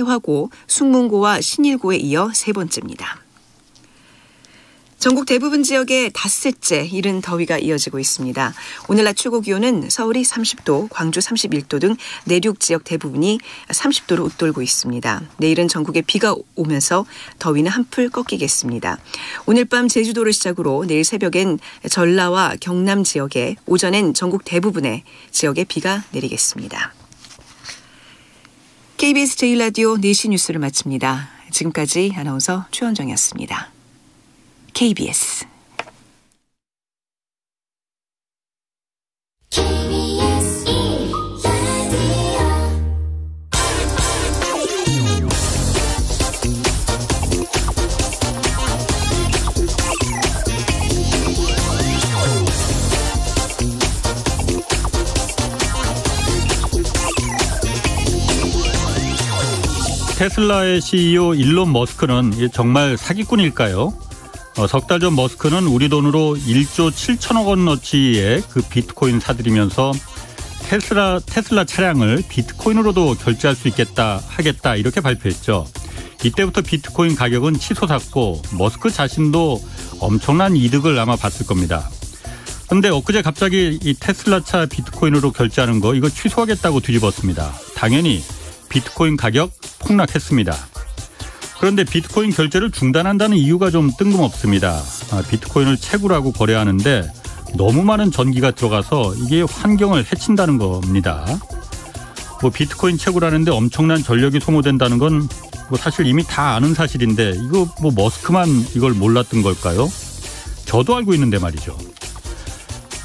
화고, 숭문고와 신일고에 이어 세 번째입니다. 전국 대부분 지역에 닷새째 이른 더위가 이어지고 있습니다. 오늘 낮 최고 기온은 서울이 30도, 광주 31도 등 내륙 지역 대부분이 30도를 웃돌고 있습니다. 내일은 전국에 비가 오면서 더위는 한풀 꺾이겠습니다. 오늘 밤 제주도를 시작으로 내일 새벽엔 전라와 경남 지역에, 오전엔 전국 대부분의 지역에 비가 내리겠습니다. KBS 제1라디오 4시 뉴스를 마칩니다. 지금까지 아나운서 최원정이었습니다. KBS 테슬라의 CEO 일론 머스크는 정말 사기꾼일까요? 석 달 전 머스크는 우리 돈으로 1조 7천억 원어치의 그 비트코인 사들이면서 테슬라 차량을 비트코인으로도 결제할 수 하겠다 이렇게 발표했죠. 이때부터 비트코인 가격은 치솟았고 머스크 자신도 엄청난 이득을 아마 봤을 겁니다. 그런데 엊그제 갑자기 이 테슬라 차 비트코인으로 결제하는 거 이거 취소하겠다고 뒤집었습니다. 당연히 비트코인 가격 폭락했습니다. 그런데 비트코인 결제를 중단한다는 이유가 좀 뜬금없습니다. 비트코인을 채굴하고 거래하는데 너무 많은 전기가 들어가서 이게 환경을 해친다는 겁니다. 비트코인 채굴하는데 엄청난 전력이 소모된다는 건 사실 이미 다 아는 사실인데 이거 머스크만 이걸 몰랐던 걸까요? 저도 알고 있는데 말이죠.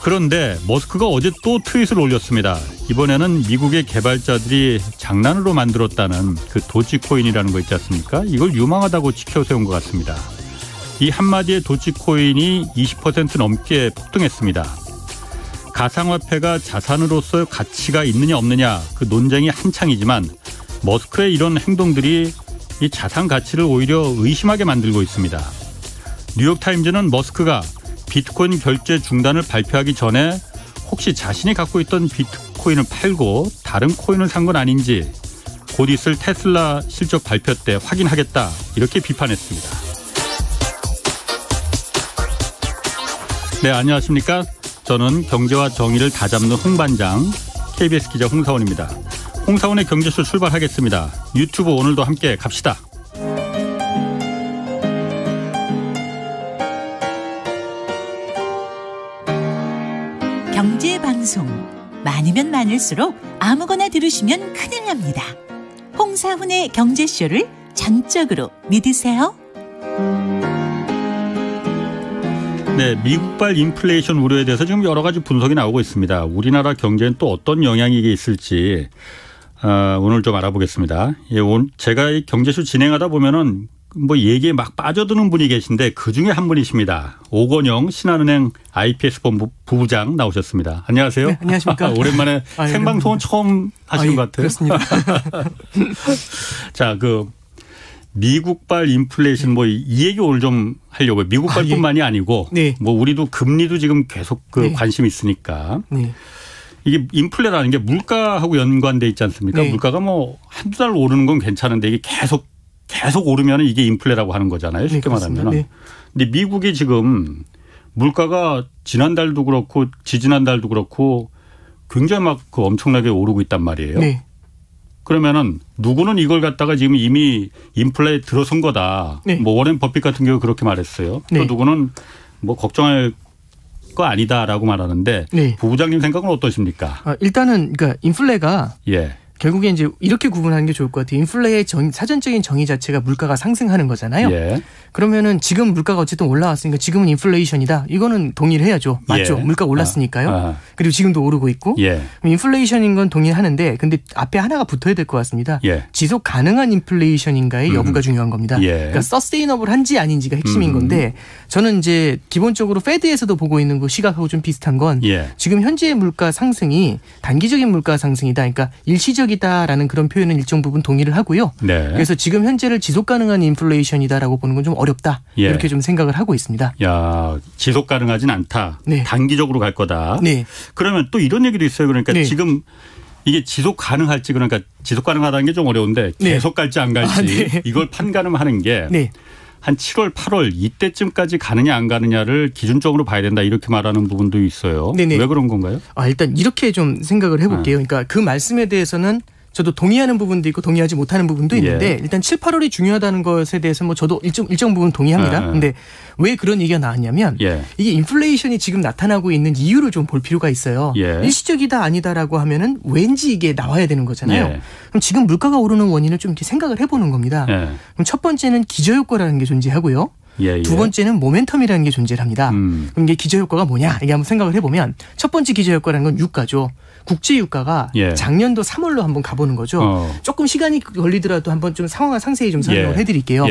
그런데 머스크가 어제 또 트윗을 올렸습니다. 이번에는 미국의 개발자들이 장난으로 만들었다는 그 도지코인이라는 거 있지 않습니까? 이걸 유망하다고 지켜세운 것 같습니다. 이 한마디에 도지코인이 20% 넘게 폭등했습니다. 가상화폐가 자산으로서 가치가 있느냐 없느냐 그 논쟁이 한창이지만 머스크의 이런 행동들이 이 자산 가치를 오히려 의심하게 만들고 있습니다. 뉴욕타임즈는 머스크가 비트코인 결제 중단을 발표하기 전에 혹시 자신이 갖고 있던 비트코인을 팔고 다른 코인을 산 건 아닌지 곧 있을 테슬라 실적 발표 때 확인하겠다 이렇게 비판했습니다. 네, 안녕하십니까? 저는 경제와 정의를 다잡는 홍반장 KBS 기자 홍사원입니다. 홍사원의 경제쇼 출발하겠습니다. 유튜브 오늘도 함께 갑시다. 경제방송 많으면 많을수록 아무거나 들으시면 큰일 납니다. 홍사훈의 경제쇼를 전적으로 믿으세요. 네, 미국발 인플레이션 우려에 대해서 지금 여러 가지 분석이 나오고 있습니다. 우리나라 경제엔 또 어떤 영향이 있을지 오늘 좀 알아보겠습니다. 제가 이 경제쇼 진행하다 보면은 얘기에 막 빠져드는 분이 계신데 그중에 한 분이십니다. 오건영 신한은행 IPS 본부 부부장 나오셨습니다. 안녕하세요. 네, 안녕하십니까. 오랜만에 생방송은 처음 하시는 것 같아요. 그렇습니다. 자, 미국발 인플레이션 이 얘기 오늘 좀 하려고요. 미국발뿐만이 아니고 네. 우리도 금리도 지금 계속 네. 관심이 있으니까. 네. 이게 인플레라는 게 물가하고 연관돼 있지 않습니까? 네. 물가가 한두 달 오르는 건 괜찮은데 이게 계속 오르면 이게 인플레라고 하는 거잖아요. 쉽게 말하면. 네. 근데 미국이 지금 물가가 지난달도 그렇고 지지난달도 그렇고 굉장히 엄청나게 오르고 있단 말이에요. 네. 그러면은 누구는 이걸 갖다가 지금 이미 인플레에 들어선 거다. 네. 워렌 버핏 같은 경우 그렇게 말했어요. 네. 또 누구는 걱정할 거 아니다라고 말하는데 네. 부부장님 생각은 어떠십니까? 일단은 인플레가 결국에 이제 이렇게 구분하는 게 좋을 것 같아요. 인플레의 사전적인 정의 자체가 물가가 상승하는 거잖아요. 예. 그러면은 지금 물가가 어쨌든 올라왔으니까 지금은 인플레이션이다. 이거는 동의를 해야죠. 맞죠. 예. 물가 올랐으니까요. 그리고 지금도 오르고 있고. 예. 인플레이션인 건 동의하는데 근데 앞에 하나가 붙어야 될 것 같습니다. 예. 지속 가능한 인플레이션인가의 여부가 중요한 겁니다. 예. 그러니까 서스테이너블한지 아닌지가 핵심인 건데 저는 이제 기본적으로 페드에서도 보고 있는 그 시각하고 좀 비슷한 건 지금 현재의 물가 상승이 단기적인 물가 상승이다. 그러니까 일시적이다라는 그런 표현은 일정 부분 동의를 하고요. 네. 그래서 지금 현재를 지속 가능한 인플레이션이다라고 보는 건 좀 어렵다. 이렇게 좀 생각을 하고 있습니다. 야, 지속 가능하진 않다. 네. 단기적으로 갈 거다. 네. 그러면 또 이런 얘기도 있어요. 그러니까 지금 이게 지속 가능할지 그러니까 지속 가능하다는 게 좀 어려운데 계속 갈지 안 갈지 이걸 판가름하는 게 한 7월, 8월 이때쯤까지 가느냐 안 가느냐를 기준적으로 봐야 된다 이렇게 말하는 부분도 있어요. 네네. 왜 그런 건가요? 일단 이렇게 좀 생각을 해볼게요. 그러니까 그 말씀에 대해서는 저도 동의하는 부분도 있고 동의하지 못하는 부분도 있는데 일단 7, 8월이 중요하다는 것에 대해서 뭐 저도 일정 부분 동의합니다. 근데 왜 그런 얘기가 나왔냐면 이게 인플레이션이 지금 나타나고 있는 이유를 좀 볼 필요가 있어요. 일시적이다 아니다라고 하면은 왠지 이게 나와야 되는 거잖아요. 그럼 지금 물가가 오르는 원인을 좀 이렇게 생각을 해보는 겁니다. 그럼 첫 번째는 기저효과라는 게 존재하고요. 두 번째는 모멘텀이라는 게 존재를 합니다. 그럼 이게 기저효과가 뭐냐 이게 한번 생각을 해보면 첫 번째 기저효과라는 건 유가죠. 국제유가가 작년도 3월로 한번 가보는 거죠. 조금 시간이 걸리더라도 한번 좀 상황을 상세히 좀 설명을 해드릴게요.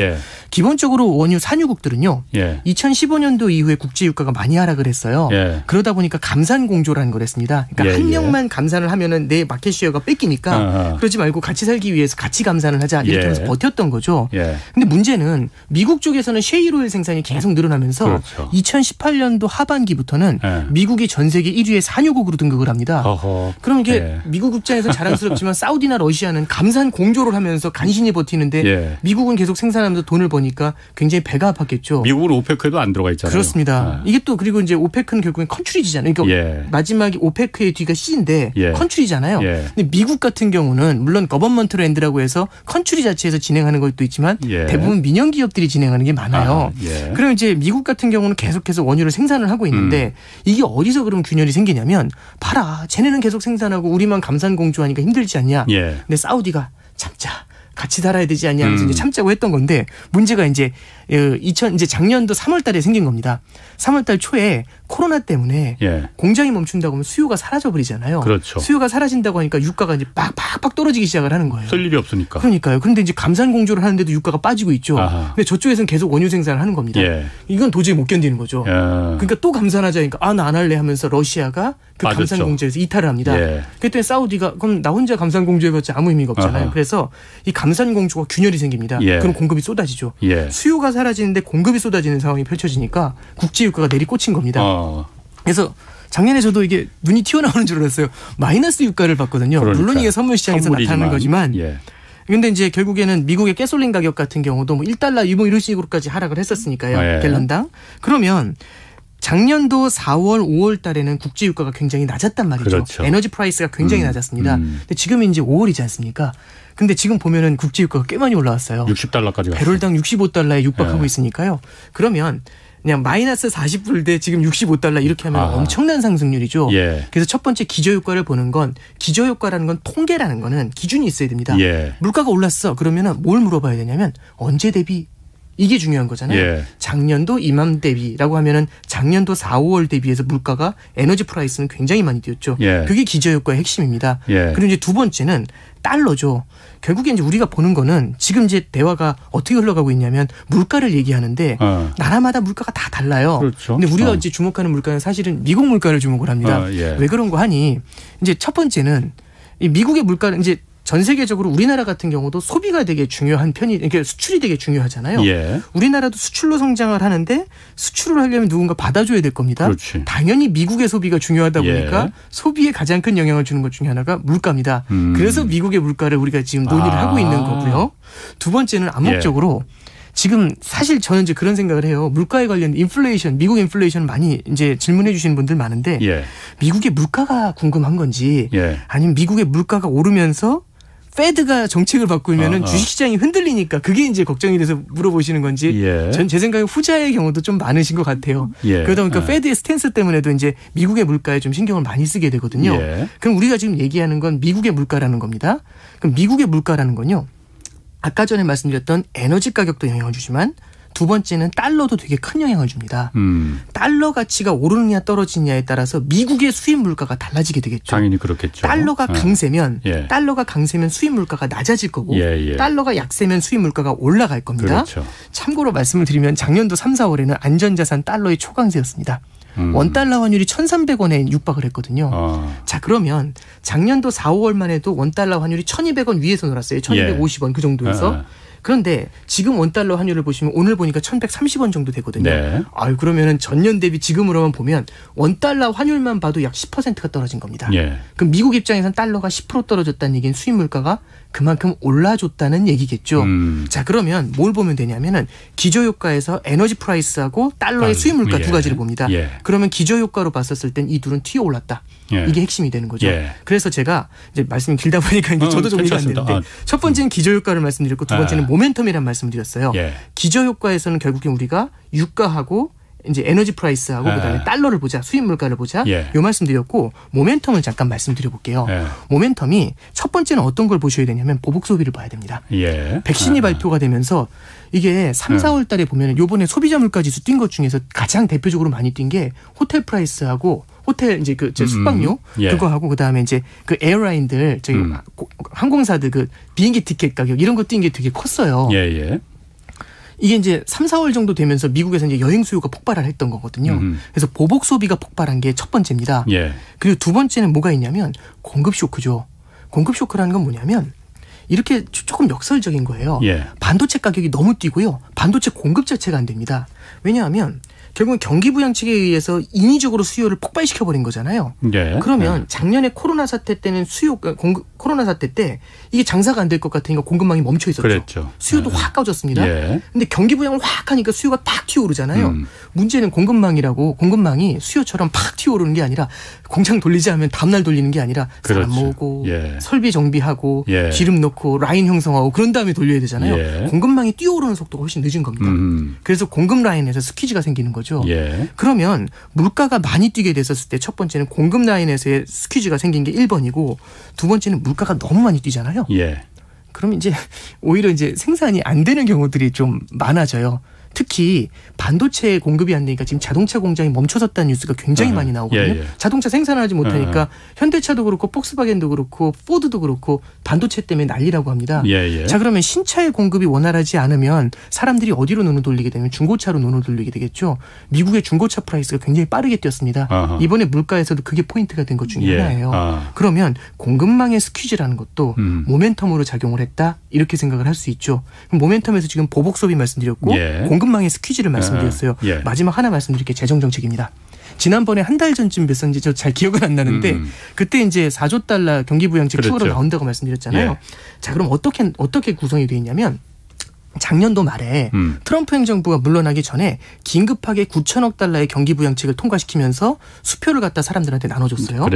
기본적으로 원유 산유국들은요. 2015년도 이후에 국제유가가 많이 하락을 했어요. 그러다 보니까 감산공조라는 걸 했습니다. 그러니까 한 명만 감산을 하면은 내 마켓시어가 뺏기니까 그러지 말고 같이 살기 위해서 같이 감산을 하자 이렇게 하면서 버텼던 거죠. 근데 문제는 미국 쪽에서는 셰일오일 생산이 계속 늘어나면서 2018년도 하반기부터는 미국이 전 세계 1위의 산유국으로 등극을 합니다. 그럼 이게 미국 입장에서 자랑스럽지만 사우디나 러시아는 감산 공조를 하면서 간신히 버티는데 미국은 계속 생산하면서 돈을 버니까 굉장히 배가 아팠겠죠. 미국은 오페크에도 안 들어가 있잖아요. 그렇습니다. 이게 또 그리고 이제 오페크는 결국엔 컨트리지잖아요. 그러니까 마지막에 오페크의 뒤가 C인데 컨트리잖아요. 근데 미국 같은 경우는 물론 거버먼트 랜드라고 해서 컨트리 자체에서 진행하는 것도 있지만 대부분 민영 기업들이 진행하는 게 많아요. 그럼 이제 미국 같은 경우는 계속해서 원유를 생산을 하고 있는데 이게 어디서 그럼 균열이 생기냐면 봐라. 쟤네는 계속 생산하고 우리만 감산공조하니까 힘들지 않냐. 근데 사우디가 참자. 같이 살아야 되지 않냐 하면서 이제 참자고 했던 건데 문제가 이제 작년도 3월 달에 생긴 겁니다. 3월 달 초에 코로나 때문에 공장이 멈춘다고 하면 수요가 사라져 버리잖아요. 그렇죠. 수요가 사라진다고 하니까 유가가 이제 빡빡 떨어지기 시작을 하는 거예요. 쓸 일이 없으니까. 그러니까요. 그런데 이제 감산 공조를 하는데도 유가가 빠지고 있죠. 근데 저쪽에서는 계속 원유 생산을 하는 겁니다. 이건 도저히 못 견디는 거죠. 그러니까 또 감산하자니까 나 안 할래 하면서 러시아가 그 감산 공조에서 이탈을 합니다. 그랬더니 사우디가 그럼 나 혼자 감산 공조해봤자 아무 의미가 없잖아요. 그래서 이 감산 공조가 균열이 생깁니다. 그럼 공급이 쏟아지죠. 수요가 사라지는데 공급이 쏟아지는 상황이 펼쳐지니까 국제유가가 내리꽂힌 겁니다. 그래서 작년에 저도 이게 눈이 튀어나오는 줄 알았어요. 마이너스 유가를 봤거든요. 그러니까. 물론 이게 선물시장에서 나타나는 거지만 근데 이제 결국에는 미국의 가솔린 가격 같은 경우도 뭐 $1 뭐 이런 식으로까지 하락을 했었으니까요. 갤런당. 그러면 작년도 4월, 5월 달에는 국제유가가 굉장히 낮았단 말이죠. 그렇죠. 에너지 프라이스가 굉장히 낮았습니다. 근데 지금은 이제 5월이지 않습니까? 근데 지금 보면은 국제유가가 꽤 많이 올라왔어요. $60까지 갔어요. 배럴당 $65에 육박하고 있으니까요. 그러면 그냥 마이너스 40불 대 지금 $65 이렇게 하면 엄청난 상승률이죠. 그래서 첫 번째 기저효과를 보는 건 기저효과라는 건 통계라는 거는 기준이 있어야 됩니다. 물가가 올랐어. 그러면은 뭘 물어봐야 되냐면 언제 대비 이게 중요한 거잖아요. 작년도 이맘 대비라고 하면은 작년도 4, 5월 대비해서 물가가 에너지 프라이스는 굉장히 많이 뛰었죠. 그게 기저효과의 핵심입니다. 그리고 이제 두 번째는 달러죠. 결국에 이제 우리가 보는 거는 지금 이제 대화가 어떻게 흘러가고 있냐면 물가를 얘기하는데 나라마다 물가가 다 달라요. 그렇죠. 근데 우리가 이제 주목하는 물가는 사실은 미국 물가를 주목을 합니다. 왜 그런 거 하니 이제 첫 번째는 이 미국의 물가는 이제 전 세계적으로 우리나라 같은 경우도 소비가 되게 중요한 편이, 그러니까 수출이 되게 중요하잖아요. 우리나라도 수출로 성장을 하는데 수출을 하려면 누군가 받아줘야 될 겁니다. 그렇지. 당연히 미국의 소비가 중요하다 보니까 소비에 가장 큰 영향을 주는 것 중에 하나가 물가입니다. 그래서 미국의 물가를 우리가 지금 논의를 하고 있는 거고요. 두 번째는 암묵적으로 지금 사실 저는 이제 그런 생각을 해요. 물가에 관련 인플레이션, 미국 인플레이션 많이 이제 질문해 주시는 분들 많은데 미국의 물가가 궁금한 건지 아니면 미국의 물가가 오르면서 페드가 정책을 바꾸면은 주식시장이 흔들리니까 그게 이제 걱정이 돼서 물어보시는 건지 전 제 생각에 후자의 경우도 좀 많으신 것 같아요. 그러다 보니까 페드의 스탠스 때문에도 이제 미국의 물가에 좀 신경을 많이 쓰게 되거든요. 그럼 우리가 지금 얘기하는 건 미국의 물가라는 겁니다. 그럼 미국의 물가라는 건요. 아까 전에 말씀드렸던 에너지 가격도 영향을 주지만 두 번째는 달러도 되게 큰 영향을 줍니다. 달러 가치가 오르느냐 떨어지느냐에 따라서 미국의 수입 물가가 달라지게 되겠죠. 당연히 그렇겠죠. 달러가 강세면 수입 물가가 낮아질 거고 달러가 약세면 수입 물가가 올라갈 겁니다. 그렇죠. 참고로 말씀을 드리면 작년도 3, 4월에는 안전자산 달러의 초강세였습니다. 원달러 환율이 1,300원에 육박을 했거든요. 자, 그러면 작년도 4, 5월만 해도 원달러 환율이 1,200원 위에서 놀았어요. 1,250원 그 정도에서. 그런데 지금 원달러 환율을 보시면 오늘 보니까 1,130원 정도 되거든요. 네. 아유, 그러면은 전년 대비 지금으로만 보면 원달러 환율만 봐도 약 10%가 떨어진 겁니다. 예. 그럼 미국 입장에서는 달러가 10% 떨어졌다는 얘기는 수입 물가가 그만큼 올라줬다는 얘기겠죠. 자, 그러면 뭘 보면 되냐면은 기저효과에서 에너지 프라이스하고 달러의 수입 물가 두 가지를 봅니다. 그러면 기저효과로 봤었을 땐 이 둘은 튀어 올랐다. 이게 핵심이 되는 거죠. 그래서 제가 이제 말씀이 길다 보니까 이제 저도 정리가 안 되는데 첫 번째는 기저효과를 말씀드렸고 두 번째는 모멘텀이란 말씀드렸어요. 기저효과에서는 결국에 우리가 유가하고 이제 에너지 프라이스하고 그다음에 달러를 보자, 수입 물가를 보자. 요 말씀드렸고 모멘텀을 잠깐 말씀드려볼게요. 모멘텀이 첫 번째는 어떤 걸 보셔야 되냐면 보복 소비를 봐야 됩니다. 백신이 발표가 되면서 이게 3, 4월 달에 보면 요번에 소비자 물가 지수 뛴 것 중에서 가장 대표적으로 많이 뛴 게 호텔 프라이스하고 호텔 이제 그 숙박료 그거 하고 그다음에 이제 그 에어라인들 저기 항공사들 그 비행기 티켓 가격 이런 거 뛴 게 되게 컸어요. 이게 이제 3, 4월 정도 되면서 미국에서 이제 여행 수요가 폭발을 했던 거거든요. 그래서 보복 소비가 폭발한 게 첫 번째입니다. 그리고 두 번째는 뭐가 있냐면 공급 쇼크죠. 공급 쇼크라는 건 뭐냐면 이렇게 조금 역설적인 거예요. 반도체 가격이 너무 뛰고요. 반도체 공급 자체가 안 됩니다. 왜냐하면 결국은 경기 부양책에 의해서 인위적으로 수요를 폭발시켜버린 거잖아요. 그러면 작년에 코로나 사태 때는 코로나 사태 때 이게 장사가 안 될 것 같으니까 공급망이 멈춰 있었죠. 그랬죠. 수요도 확 꺼졌습니다. 근데 경기 부양을 확 하니까 수요가 팍 튀어오르잖아요. 문제는 공급망이 수요처럼 팍 튀어오르는 게 아니라 공장 돌리자 하면 다음날 돌리는 게 아니라 사람 모으고 설비 정비하고 기름 넣고 라인 형성하고 그런 다음에 돌려야 되잖아요. 공급망이 뛰어오르는 속도가 훨씬 늦은 겁니다. 그래서 공급 라인에서 스퀴즈가 생기는 거죠. 그러면 물가가 많이 뛰게 됐었을 때 첫 번째는 공급 라인에서의 스퀴즈가 생긴 게 1번이고 두 번째는 물가가 너무 많이 뛰잖아요. 그럼 이제 오히려 이제 생산이 안 되는 경우들이 좀 많아져요. 특히 반도체 공급이 안 되니까 지금 자동차 공장이 멈춰섰다는 뉴스가 굉장히 많이 나오거든요. 자동차 생산하지 못하니까 현대차도 그렇고 폭스바겐도 그렇고 포드도 그렇고 반도체 때문에 난리라고 합니다. 자, 그러면 신차의 공급이 원활하지 않으면 사람들이 어디로 눈을 돌리게 되면 중고차로 눈을 돌리게 되겠죠. 미국의 중고차 프라이스가 굉장히 빠르게 뛰었습니다. 이번에 물가에서도 그게 포인트가 된 것 중에 하나예요. 그러면 공급망의 스퀴즈라는 것도 모멘텀으로 작용을 했다 이렇게 생각을 할 수 있죠. 그럼 모멘텀에서 지금 보복 소비 말씀드렸고 공급망의 스퀴즈를 말씀드렸어요. 마지막 하나 말씀드릴게요. 재정정책입니다. 지난번에 한 달 전쯤 뵀었는지 저 잘 기억은 안 나는데 그때 이제 4조 달러 경기부양책 추가로 나온다고 말씀드렸잖아요. 자, 그럼 어떻게 구성이 되어 있냐면 작년도 말에 트럼프 행정부가 물러나기 전에 긴급하게 9천억 달러의 경기부양책을 통과시키면서 수표를 갖다 사람들한테 나눠줬어요.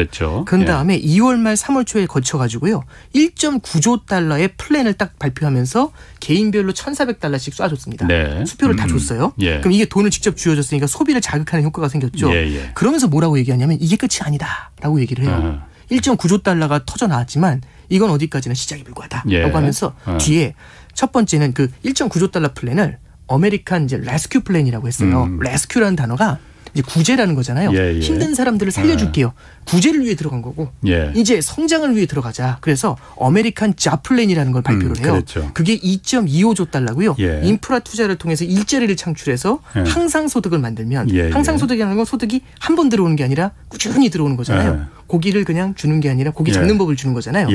그런 다음에 2월 말 3월 초에 거쳐가지고요. 1.9조 달러의 플랜을 딱 발표하면서 개인별로 1,400달러씩 쏴줬습니다. 수표를 다 줬어요. 그럼 이게 돈을 직접 쥐어줬으니까 소비를 자극하는 효과가 생겼죠. 그러면서 뭐라고 얘기하냐면 이게 끝이 아니다 라고 얘기를 해요. 1.9조 달러가 터져 나왔지만 이건 어디까지나 시작이 불과하다라고 하면서 뒤에 첫 번째는 그 1.9조 달러 플랜을 아메리칸 이제 레스큐 플랜이라고 했어요. 레스큐라는 단어가 이제 구제라는 거잖아요. 힘든 사람들을 살려줄게요. 구제를 위해 들어간 거고 이제 성장을 위해 들어가자. 그래서 아메리칸 잡 플랜이라는 걸 발표를 해요. 그게 2.25조 달러고요. 인프라 투자를 통해서 일자리를 창출해서 항상소득을 만들면 항상소득이라는 건 소득이 한 번 들어오는 게 아니라 꾸준히 들어오는 거잖아요. 고기를 그냥 주는 게 아니라 고기 잡는 법을 주는 거잖아요.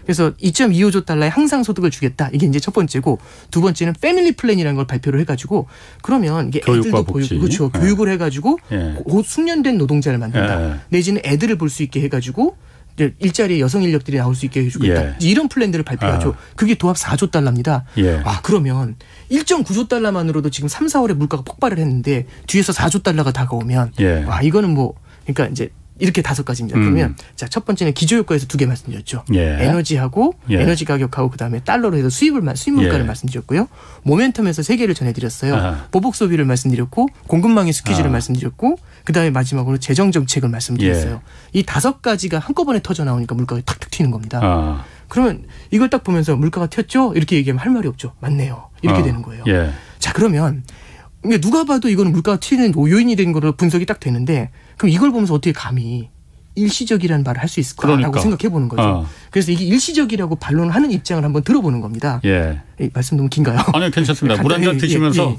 그래서 2.25조 달러의 항상소득을 주겠다. 이게 이제 첫 번째고 두 번째는 패밀리 플랜이라는 걸 발표를 해가지고 그러면 이게 애들도 보육고 그렇죠. 교육을 해가지고 숙련된 노동자를 만든다. 내지는 애들을 볼 수 있게 해가지고 일자리에 여성 인력들이 나올 수 있게 해주겠다. 이런 플랜들을 발표하죠. 그게 도합 4조 달러입니다. 그러면 1.9조 달러만으로도 지금 3, 4월에 물가가 폭발을 했는데 뒤에서 4조 달러가 다가오면 이거는 뭐 그러니까 이제 이렇게 5가지입니다. 그러면 자, 첫 번째는 기저효과에서 2개 말씀드렸죠. 에너지하고 에너지 가격하고 그다음에 달러로 해서 수입 물가를 말씀드렸고요. 모멘텀에서 3개를 전해드렸어요. 보복 소비를 말씀드렸고 공급망의 스퀴즈를 말씀드렸고 그다음에 마지막으로 재정정책을 말씀드렸어요. 이 5가지가 한꺼번에 터져 나오니까 물가가 탁탁 튀는 겁니다. 그러면 이걸 딱 보면서 물가가 튀었죠? 이렇게 얘기하면 할 말이 없죠. 맞네요. 이렇게 되는 거예요. 자, 그러면 누가 봐도 이거는 물가가 튀는 요인이 된 거로 분석이 딱 되는데 그럼 이걸 보면서 어떻게 감히 일시적이라는 말을 할 수 있을까라고 생각해 보는 거죠. 그래서 이게 일시적이라고 반론하는 입장을 한번 들어보는 겁니다. 말씀 너무 긴가요? 아니요, 괜찮습니다. 물 한 잔 드시면서.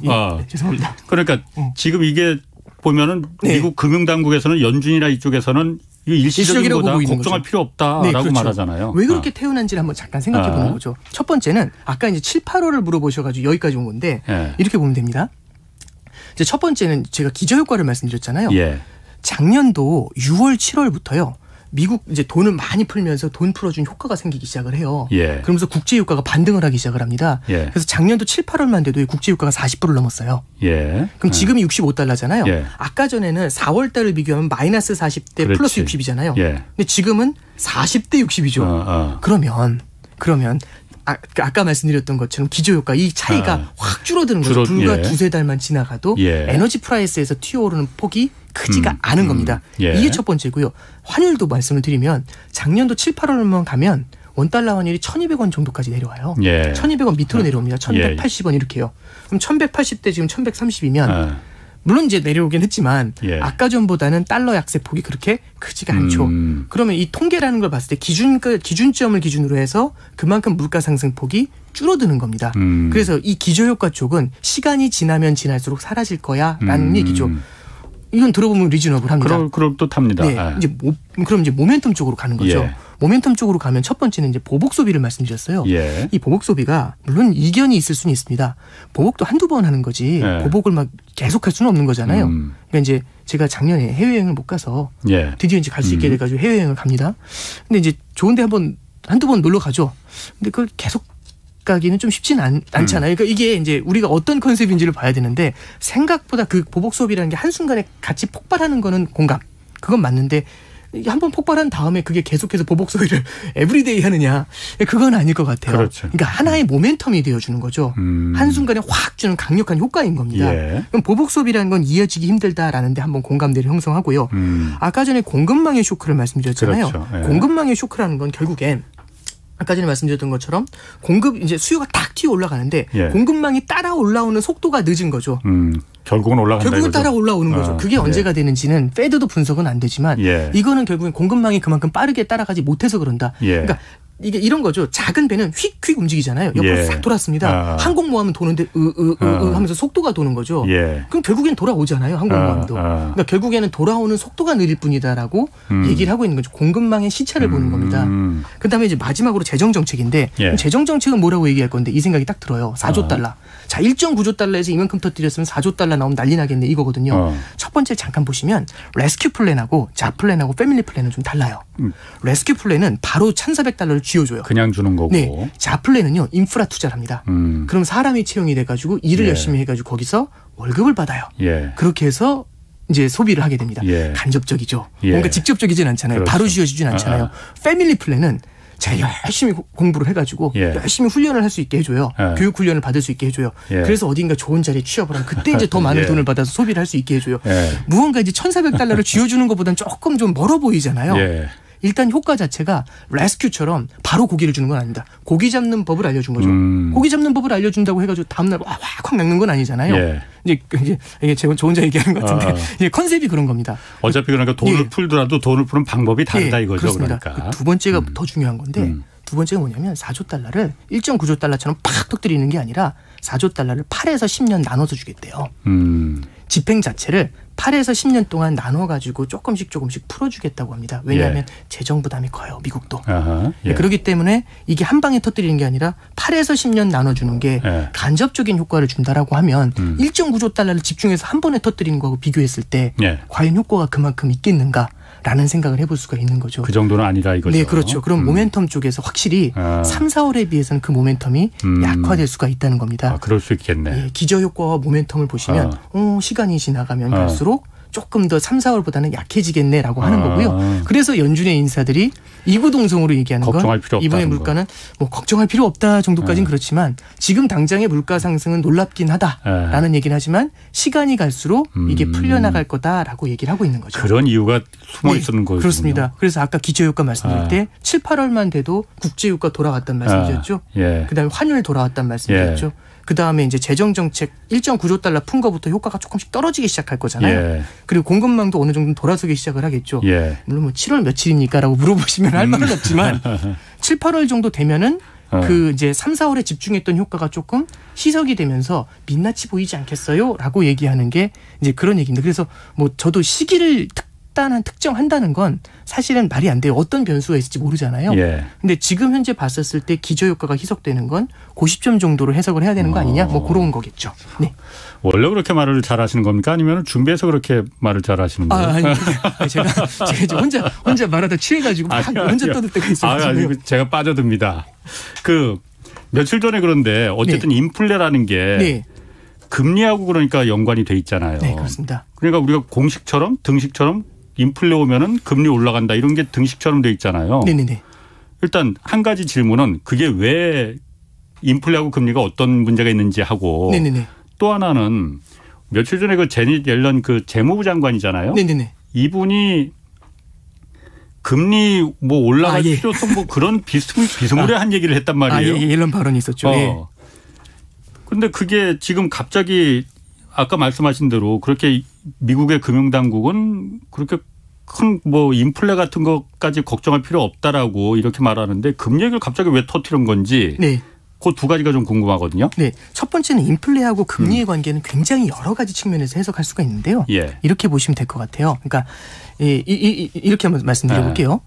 죄송합니다. 그러니까 지금 이게 보면은 미국 금융당국에서는 연준이나 이쪽에서는 이게 일시적이라고 보고 있는 걱정할 거죠. 필요 없다라고 네, 그렇죠. 말하잖아요. 왜 그렇게 태어난지를 한번 잠깐 생각해 보는 거죠. 첫 번째는 아까 이제 7, 8월을 물어보셔가지고 여기까지 온 건데 이렇게 보면 됩니다. 이제 첫 번째는 제가 기저효과를 말씀드렸잖아요. 작년도 6월, 7월부터요. 미국 이제 돈을 많이 풀면서 돈 풀어준 효과가 생기기 시작을 해요. 그러면서 국제유가가 반등을 하기 시작을 합니다. 그래서 작년도 7, 8월만 돼도 국제유가가 40%를 넘었어요. 그럼 지금이 65달러잖아요. 아까 전에는 4월 달을 비교하면 마이너스 40대 그렇지. 플러스 60이잖아요. 근데 지금은 40대 60이죠. 그러면 아까 말씀드렸던 것처럼 기저효과 이 차이가 확 줄어드는 거죠. 불과 두세 달만 지나가도 에너지 프라이스에서 튀어오르는 폭이 크지가 않은 겁니다. 이게 첫 번째고요. 환율도 말씀을 드리면 작년도 7, 8월만 가면 원달러 환율이 1,200원 정도까지 내려와요. 1,200원 밑으로 내려옵니다. 1,180원 이렇게요. 그럼 1,180대 지금 1,130이면 물론 이제 내려오긴 했지만 아까 전보다는 달러 약세 폭이 그렇게 크지가 않죠. 그러면 이 통계라는 걸 봤을 때 기준점을 기준으로 해서 그만큼 물가 상승 폭이 줄어드는 겁니다. 그래서 이 기저효과 쪽은 시간이 지나면 지날수록 사라질 거야라는 얘기죠. 이건 들어보면 리즈너블합니다. 그럼 또 탑니다. 그럼 이제 모멘텀 쪽으로 가는 거죠. 모멘텀 쪽으로 가면 첫 번째는 이제 보복 소비를 말씀드렸어요. 이 보복 소비가 물론 이견이 있을 수는 있습니다. 보복도 한두 번 하는 거지 보복을 막 계속할 수는 없는 거잖아요. 그러니까 이제 제가 작년에 해외여행을 못 가서 드디어 이제 갈 수 있게 돼가지고 해외여행을 갑니다. 근데 이제 좋은데 한두 번 놀러 가죠. 근데 그걸 계속 가기는 좀 쉽지는 않잖아요. 그러니까 이게 이제 우리가 어떤 컨셉인지를 봐야 되는데 생각보다 그 보복 소비라는 게 한순간에 같이 폭발하는 거는 공감. 그건 맞는데 한번 폭발한 다음에 그게 계속해서 보복 소비를 에브리데이 하느냐. 그건 아닐 것 같아요. 그렇죠. 그러니까 하나의 모멘텀이 되어주는 거죠. 한순간에 확 주는 강력한 효과인 겁니다. 그럼 보복 소비라는 건 이어지기 힘들다라는 데 한번 공감대를 형성하고요. 아까 전에 공급망의 쇼크를 말씀드렸잖아요. 그렇죠. 공급망의 쇼크라는 건 결국엔 아까 전에 말씀드렸던 것처럼 이제 수요가 딱 튀어 올라가는데 공급망이 따라 올라오는 속도가 늦은 거죠. 결국은 올라간다. 결국은 따라 올라오는 거죠. 그게 언제가 되는지는 페드도 분석은 안 되지만 이거는 결국엔 공급망이 그만큼 빠르게 따라가지 못해서 그런다. 그러니까 이게 이런 거죠. 작은 배는 휙휙 움직이잖아요. 옆으로 싹 돌았습니다. 항공모함은 도는데 하면서 속도가 도는 거죠. 그럼 결국엔 돌아오잖아요. 항공모함도. 그러니까 결국에는 돌아오는 속도가 느릴 뿐이다라고 얘기를 하고 있는 거죠. 공급망의 시차를 보는 겁니다. 그다음에 이제 마지막으로 재정 정책인데 재정 정책은 뭐라고 얘기할 건데 이 생각이 딱 들어요. 4조 달러. 자, 1.9조 달러에서 이만큼 터뜨렸으면 4조 달러 나오면 난리 나겠네 이거거든요. 첫 번째 잠깐 보시면 레스큐 플랜하고 자 플랜하고 패밀리 플랜은 좀 달라요. 레스큐 플랜은 바로 1,400달러를 쥐어줘요. 그냥 주는 거고. 네. 자 플랜은요. 인프라 투자를 합니다. 그럼 사람이 채용이 돼가지고 일을 열심히 해가지고 거기서 월급을 받아요. 그렇게 해서 이제 소비를 하게 됩니다. 간접적이죠. 뭔가 직접적이진 않잖아요. 그렇죠. 바로 쥐어지진 않잖아요. 패밀리 플랜은 제가 열심히 공부를 해가지고 열심히 훈련을 할 수 있게 해줘요. 교육 훈련을 받을 수 있게 해줘요. 그래서 어딘가 좋은 자리에 취업을 하면 그때 이제 더 많은 돈을 받아서 소비를 할 수 있게 해줘요. 무언가 이제 1,400달러를 쥐어주는 것보다는 조금 좀 멀어 보이잖아요. 일단 효과 자체가 레스큐처럼 바로 고기를 주는 건 아닙니다. 고기 잡는 법을 알려준 거죠. 고기 잡는 법을 알려준다고 해가지고 다음날 확 낚는 건 아니잖아요. 이게 제가 저 혼자 얘기하는 것 같은데 이제 컨셉이 그런 겁니다. 어차피 그러니까 돈을 풀더라도 돈을 푸는 방법이 다르다 이거죠. 그렇습니다. 그러니까. 두 번째가 더 중요한 건데 두 번째가 뭐냐면 4조 달러를 1.9조 달러처럼 팍 터뜨리는 게 아니라 4조 달러를 8에서 10년 나눠서 주겠대요. 집행 자체를 8에서 10년 동안 나눠가지고 조금씩 풀어주겠다고 합니다. 왜냐하면 재정 부담이 커요. 미국도. 그렇기 때문에 이게 한 방에 터뜨리는 게 아니라 8에서 10년 나눠주는 게 간접적인 효과를 준다라고 하면 1.9조 달러를 집중해서 한 번에 터뜨리는 거하고 비교했을 때 과연 효과가 그만큼 있겠는가? 라는 생각을 해볼 수가 있는 거죠. 그 정도는 아니다 이거죠. 네, 그렇죠. 그럼 모멘텀 쪽에서 확실히 3, 4월에 비해서는 그 모멘텀이 약화될 수가 있다는 겁니다. 그럴 수 있겠네. 기저효과와 모멘텀을 보시면 시간이 지나가면 갈수록 조금 더 3, 4월보다는 약해지겠네라고 하는 거고요. 그래서 연준의 인사들이 이구동성으로 얘기하는 건 이번에 물가는 뭐 걱정할 필요 없다 정도까지는 그렇지만 지금 당장의 물가 상승은 놀랍긴 하다라는 얘기는 하지만 시간이 갈수록 이게 풀려나갈 거다라고 얘기를 하고 있는 거죠. 그런 이유가 숨어 있었는 거군요. 그렇습니다. 그래서 아까 기저효과 말씀드릴 때 7, 8월만 돼도 국제유가 돌아갔다는 말씀드렸죠. 그다음에 환율 돌아왔다는 말씀드렸죠. 그다음에 이제 재정정책 1.9조 달러 푼 거부터 효과가 조금씩 떨어지기 시작할 거잖아요. 그리고 공급망도 어느 정도 돌아서기 시작을 하겠죠. 물론 뭐 7월 며칠입니까라고 물어보시면 할 말은 없지만 7, 8월 정도 되면은 그 이제 3, 4월에 집중했던 효과가 조금 희석이 되면서 민낯이 보이지 않겠어요? 라고 얘기하는 게 이제 그런 얘기입니다. 그래서 뭐 저도 시기를 특정한다는 건 사실은 말이 안 돼요. 어떤 변수가 있을지 모르잖아요. 근데 지금 현재 봤었을 때 기저효과가 희석되는 건 고시점 정도로 해석을 해야 되는 거 아니냐? 뭐 그런 거겠죠. 네. 원래 그렇게 말을 잘하시는 겁니까? 아니면 준비해서 그렇게 말을 잘하시는 거예요? 아니, 제가 혼자 말하다 취해가지고 막 혼자 떠들 때가 있어요. 아니, 제가 빠져듭니다. 며칠 전에 그런데 어쨌든 인플레라는 게 금리하고 그러니까 연관이 돼 있잖아요. 네, 그렇습니다. 그러니까 우리가 공식처럼 등식처럼 인플레 오면은 금리 올라간다 이런 게 등식처럼 돼 있잖아요. 네네네. 일단 한 가지 질문은 그게 왜 인플레하고 금리가 어떤 문제가 있는지 하고 네네네. 또 하나는 며칠 전에 그 제닛 옐런 그 재무부 장관이잖아요. 네네네. 이분이 금리 뭐 올라갈 필요성 뭐 그런 비스무리한 얘기를 했단 말이에요. 옐런 발언이 있었죠. 그런데 그게 지금 갑자기 아까 말씀하신 대로 그렇게 미국의 금융당국은 그렇게 큰 뭐 인플레 같은 것까지 걱정할 필요 없다라고 이렇게 말하는데 금리 얘기를 갑자기 왜 터뜨린 건지 그 두 가지가 좀 궁금하거든요. 네. 첫 번째는 인플레하고 금리의 관계는 굉장히 여러 가지 측면에서 해석할 수가 있는데요. 이렇게 보시면 될 것 같아요. 그러니까 이렇게 한번 말씀드려볼게요.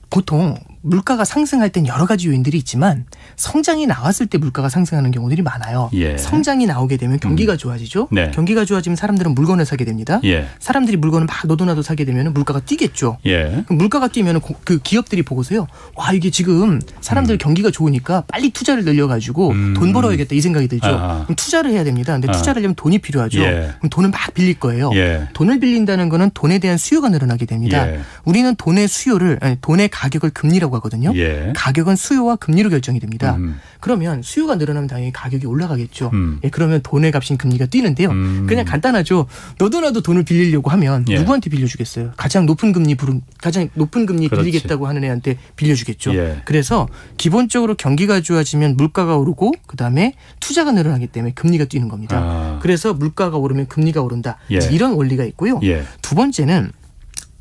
보통 물가가 상승할 땐 여러 가지 요인들이 있지만 성장이 나왔을 때 물가가 상승하는 경우들이 많아요. 성장이 나오게 되면 경기가 좋아지죠. 경기가 좋아지면 사람들은 물건을 사게 됩니다. 사람들이 물건을 막 너도나도 사게 되면 물가가 뛰겠죠. 그럼 물가가 뛰면 그 기업들이 보고서요. 와, 이게 지금 사람들 경기가 좋으니까 빨리 투자를 늘려가지고 돈 벌어야겠다 이 생각이 들죠. 그럼 투자를 해야 됩니다. 근데 투자를 하려면 돈이 필요하죠. 그럼 돈을 막 빌릴 거예요. 돈을 빌린다는 거는 돈에 대한 수요가 늘어나게 됩니다. 우리는 돈의 가격을 금리라고 하거든요. 가격은 수요와 금리로 결정이 됩니다. 그러면 수요가 늘어나면 당연히 가격이 올라가겠죠. 그러면 돈의 값인 금리가 뛰는데요. 그냥 간단하죠. 너도나도 돈을 빌리려고 하면 누구한테 빌려주겠어요? 가장 높은 금리 빌리겠다고 하는 애한테 빌려주겠죠. 그래서 기본적으로 경기가 좋아지면 물가가 오르고 그다음에 투자가 늘어나기 때문에 금리가 뛰는 겁니다. 그래서 물가가 오르면 금리가 오른다. 이런 원리가 있고요. 두 번째는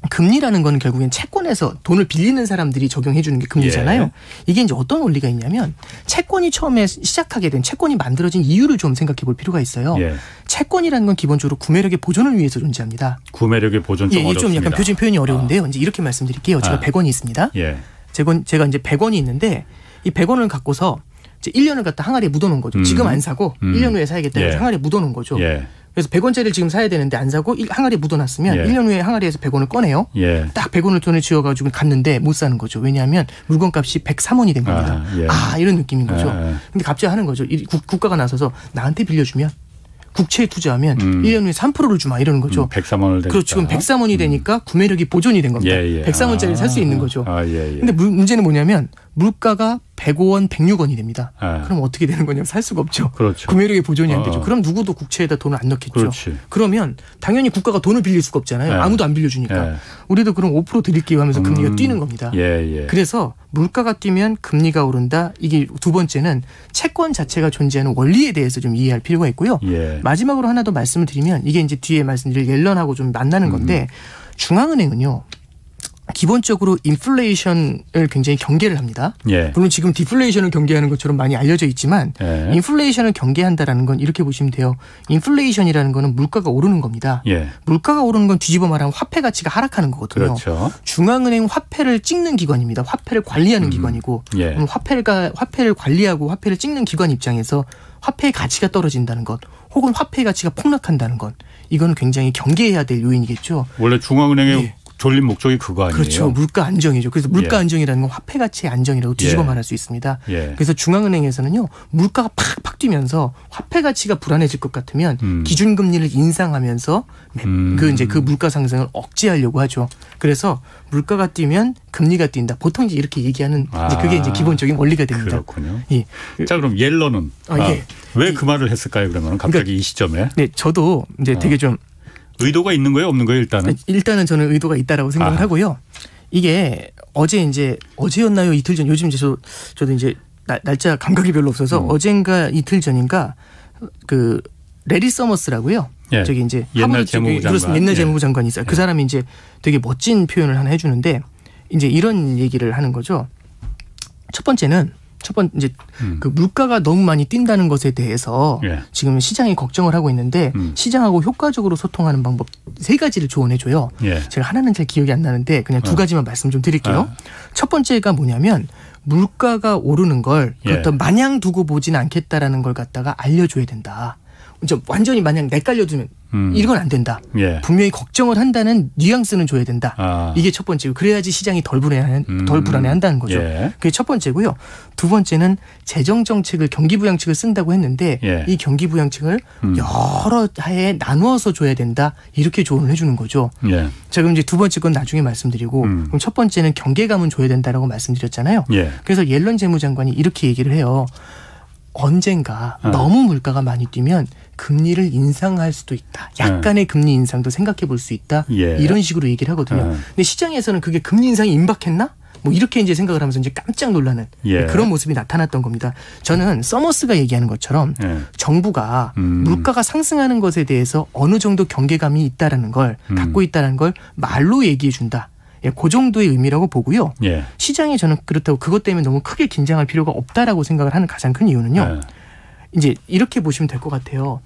금리라는 거는 결국엔 채권에서 돈을 빌리는 사람들이 적용해 주는 게 금리잖아요. 이게 이제 어떤 원리가 있냐면 채권이 처음에 채권이 만들어진 이유를 좀 생각해 볼 필요가 있어요. 채권이라는 건 기본적으로 구매력의 보존을 위해서 존재합니다. 구매력의 보존 좀 어렵습니다. 좀 약간 표준 표현이 어려운데요. 이제 이렇게 말씀드릴게요. 제가 100원이 있습니다. 제가 이제 100원이 있는데 이 100원을 갖고서 이제 1년을 갖다 항아리에 묻어놓은 거죠. 지금 안 사고 1년 후에 사야겠다 해서 항아리에 묻어놓은 거죠. 그래서 100원짜리를 지금 사야 되는데 안 사고 항아리에 묻어놨으면 1년 후에 항아리에서 100원을 꺼내요. 딱 100원을 돈을 쥐어가지고 갔는데 못 사는 거죠. 왜냐하면 물건값이 103원이 된 겁니다. 이런 느낌인 거죠. 근데 갑자기 하는 거죠. 국가가 나서서 나한테 빌려주면 국채에 투자하면 1년 후에 3%를 주마 이러는 거죠. 103원을 되니까. 그렇죠. 지금 103원이 되니까 구매력이 보존이 된 겁니다. 103원짜리를 살 수 있는 거죠. 근데 문제는 뭐냐면 물가가 105원, 106원이 됩니다. 그럼 어떻게 되는 거냐면 살 수가 없죠. 그렇죠. 구매력이 보존이 안 되죠. 그럼 누구도 국채에다 돈을 안 넣겠죠. 그렇지. 그러면 당연히 국가가 돈을 빌릴 수가 없잖아요. 아무도 안 빌려주니까. 우리도 그럼 5% 드릴게요 하면서 금리가 뛰는 겁니다. 그래서 물가가 뛰면 금리가 오른다. 이게 두 번째는 채권 자체가 존재하는 원리에 대해서 좀 이해할 필요가 있고요. 마지막으로 하나 더 말씀을 드리면 이게 이제 뒤에 말씀드릴 옐런하고 좀 만나는 건데 중앙은행은요. 기본적으로 인플레이션을 굉장히 경계를 합니다. 물론 지금 디플레이션을 경계하는 것처럼 많이 알려져 있지만 인플레이션을 경계한다라는 건 이렇게 보시면 돼요. 인플레이션이라는 거는 물가가 오르는 겁니다. 물가가 오르는 건 뒤집어 말하면 화폐 가치가 하락하는 거거든요. 그렇죠. 중앙은행 화폐를 찍는 기관입니다. 화폐를 관리하는 기관이고 화폐를 관리하고 화폐를 찍는 기관 입장에서 화폐의 가치가 떨어진다는 것 혹은 화폐의 가치가 폭락한다는 것 이건 굉장히 경계해야 될 요인이겠죠. 원래 중앙은행의 졸린 목적이 그거 아니에요? 그렇죠. 물가 안정이죠. 그래서 물가 안정이라는 건 화폐 가치의 안정이라고 뒤집어 말할 수 있습니다. 그래서 중앙은행에서는요. 물가가 팍팍 뛰면서 화폐 가치가 불안해질 것 같으면 기준금리를 인상하면서 그 물가 상승을 억제하려고 하죠. 그래서 물가가 뛰면 금리가 뛴다. 보통 이제 이렇게 얘기하는 그게 이제 기본적인 원리가 됩니다. 그렇군요. 자, 그럼 옐런은 왜 그 말을 했을까요? 그러면 갑자기 그러니까, 이 시점에? 네, 저도 이제 되게 좀 의도가 있는 거예요, 없는 거예요, 일단은? 일단은 저는 의도가 있다라고 생각을 하고요. 이게 어제였나요, 이틀 전? 요즘 이제 저도 이제 날짜 감각이 별로 없어서 어젠가 이틀 전인가 그 레리 서머스라고요. 저기 이제 옛날 재무부 장관. 옛날 재무부 장관이 있어요. 그 사람이 이제 되게 멋진 표현을 하나 해주는데 이제 이런 얘기를 하는 거죠. 첫 번째는 첫 번째 이제 그 물가가 너무 많이 뛴다는 것에 대해서 예. 지금 시장이 걱정을 하고 있는데 시장하고 효과적으로 소통하는 방법 3가지를 조언해 줘요. 예. 제가 하나는 잘 기억이 안 나는데 그냥 2가지만 말씀 좀 드릴게요. 첫 번째가 뭐냐면 물가가 오르는 걸 어떤 마냥 두고 보지는 않겠다라는 걸 갖다가 알려줘야 된다. 완전히 마냥 내깔려두면 이건 안 된다. 예. 분명히 걱정을 한다는 뉘앙스는 줘야 된다. 이게 첫 번째고 그래야지 시장이 덜 불안해한다는 거죠. 예. 그게 첫 번째고요. 2번째는 재정정책을 경기부양책을 쓴다고 했는데 이 경기부양책을 여러 해에 나누어서 줘야 된다. 이렇게 조언을 해주는 거죠. 예. 자, 그럼 이제 2번째 건 나중에 말씀드리고 그럼 첫 번째는 경계감은 줘야 된다라고 말씀드렸잖아요. 예. 그래서 옐런 재무장관이 이렇게 얘기를 해요. 언젠가 너무 물가가 많이 뛰면 금리를 인상할 수도 있다. 약간의 금리 인상도 생각해 볼 수 있다. 예. 이런 식으로 얘기를 하거든요. 근데 시장에서는 그게 금리 인상이 임박했나? 뭐 이렇게 이제 생각을 하면서 이제 깜짝 놀라는 그런 모습이 나타났던 겁니다. 저는 서머스가 얘기하는 것처럼 정부가 물가가 상승하는 것에 대해서 어느 정도 경계감이 있다라는 걸 갖고 있다는 걸 말로 얘기해 준다. 그 정도의 의미라고 보고요. 예. 시장에 저는 그렇다고 그것 때문에 너무 크게 긴장할 필요가 없다라고 생각을 하는 가장 큰 이유는요. 이제 이렇게 보시면 될 것 같아요.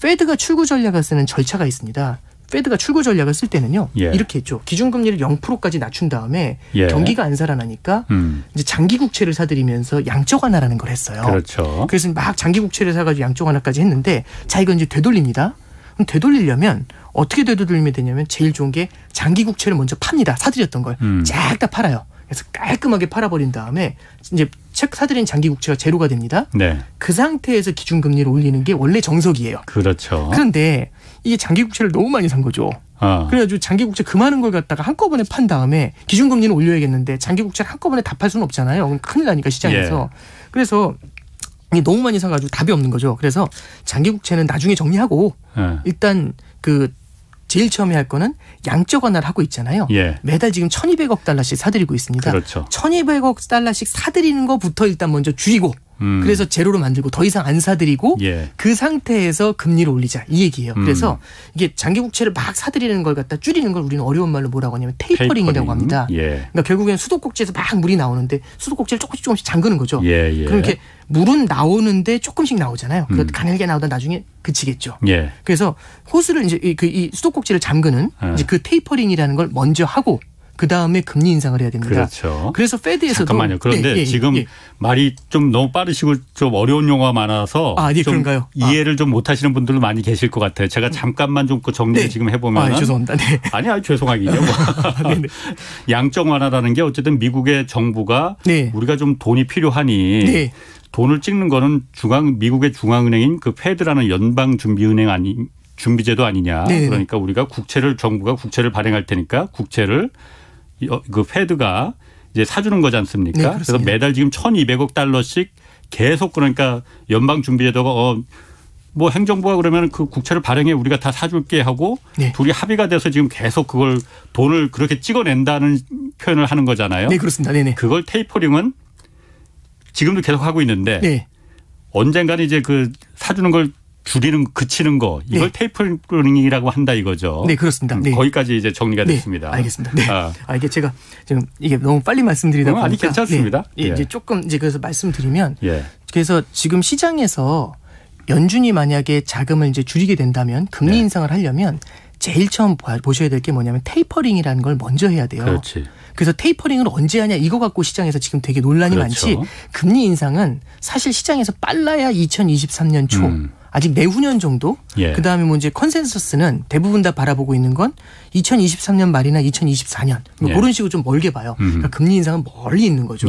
페드가 출구 전략을 쓰는 절차가 있습니다. 페드가 출구 전략을 쓸 때는요. 이렇게 했죠. 기준금리를 0%까지 낮춘 다음에 경기가 안 살아나니까 이제 장기 국채를 사들이면서 양적 완화라는 걸 했어요. 그렇죠. 그래서 막 장기 국채를 사가지고 양적 완화까지 했는데 자 이거 이제 되돌립니다. 그럼 되돌리려면 어떻게 되돌리면 되냐면 제일 좋은 게 장기 국채를 먼저 팝니다. 사들였던 걸 쫙 다 팔아요. 그래서 깔끔하게 팔아버린 다음에 이제 책 사들인 장기 국채가 제로가 됩니다. 네. 그 상태에서 기준금리를 올리는 게 원래 정석이에요. 그렇죠. 그런데 이게 장기 국채를 너무 많이 산 거죠. 그래가지고 장기 국채 그 많은 걸 갖다가 한꺼번에 판 다음에 기준금리는 올려야겠는데 장기 국채를 한꺼번에 다 팔 수는 없잖아요. 그럼 큰일 나니까 시장에서. 그래서 이게 너무 많이 사가지고 답이 없는 거죠. 그래서 장기 국채는 나중에 정리하고 일단 그 제일 처음에 할 거는 양적 완화를 하고 있잖아요. 매달 지금 1,200억 달러씩 사들이고 있습니다. 그렇죠. 1,200억 달러씩 사들이는 것부터 일단 먼저 줄이고 그래서 제로로 만들고 더 이상 안 사들이고 그 상태에서 금리를 올리자 이 얘기예요. 그래서 이게 장기 국채를 막 사들이는 걸 갖다 줄이는 걸 우리는 어려운 말로 뭐라고 하냐면 테이퍼링이라고 합니다. 그러니까 결국엔 수도꼭지에서 막 물이 나오는데 수도꼭지를 조금씩 잠그는 거죠. 그렇게 물은 나오는데 조금씩 나오잖아요. 그것도 가늘게 나오다 나중에 그치겠죠. 그래서 호스를 이제 이 수도꼭지를 잠그는 이제 그 테이퍼링이라는 걸 먼저 하고 그 다음에 금리 인상을 해야 됩니다. 그렇죠. 그래서 페드에서도 잠깐만요. 그런데 지금 말이 좀 너무 빠르시고 좀 어려운 용어가 많아서 좀 그런가요? 이해를 좀 못하시는 분들도 많이 계실 것 같아요. 제가 잠깐만 좀 그 정리를 지금 해보면 죄송합니다. 아니 죄송하기요. 양적 완화라는 게 어쨌든 미국의 정부가 우리가 좀 돈이 필요하니 돈을 찍는 거는 미국의 중앙은행인 그 페드라는 연방준비은행 준비제도 아니냐. 그러니까 우리가 정부가 국채를 발행할 테니까 국채를 그 페드가 이제 사주는 거지 않습니까? 그래서 매달 지금 1,200억 달러씩 계속 그러니까 연방준비제도가 뭐 행정부가 그러면 그 국채를 발행해 우리가 다 사줄게 하고 둘이 합의가 돼서 지금 계속 그걸 돈을 그렇게 찍어낸다는 표현을 하는 거잖아요. 네, 그렇습니다. 그걸 테이퍼링은 지금도 계속 하고 있는데 언젠가는 이제 그 사주는 걸 그치는 거 이걸 테이퍼링이라고 한다 이거죠. 네, 그렇습니다. 거기까지 이제 정리가 됐습니다. 알겠습니다. 이게 제가 지금 이게 너무 빨리 말씀드리다 보니까 아니 괜찮습니다. 이제 조금 이제 그래서 말씀드리면 그래서 지금 시장에서 연준이 만약에 자금을 이제 줄이게 된다면 금리 인상을 하려면 제일 처음 보셔야 될 게 뭐냐면 테이퍼링이라는 걸 먼저 해야 돼요. 그렇지. 그래서 테이퍼링을 언제 하냐 이거 갖고 시장에서 지금 되게 논란이 많지. 금리 인상은 사실 시장에서 빨라야 2023년 초. 아직 내후년 정도? 그다음에 뭐 이제 컨센서스는 대부분 다 바라보고 있는 건 2023년 말이나 2024년. 뭐 그런 식으로 좀 멀게 봐요. 그러니까 금리 인상은 멀리 있는 거죠.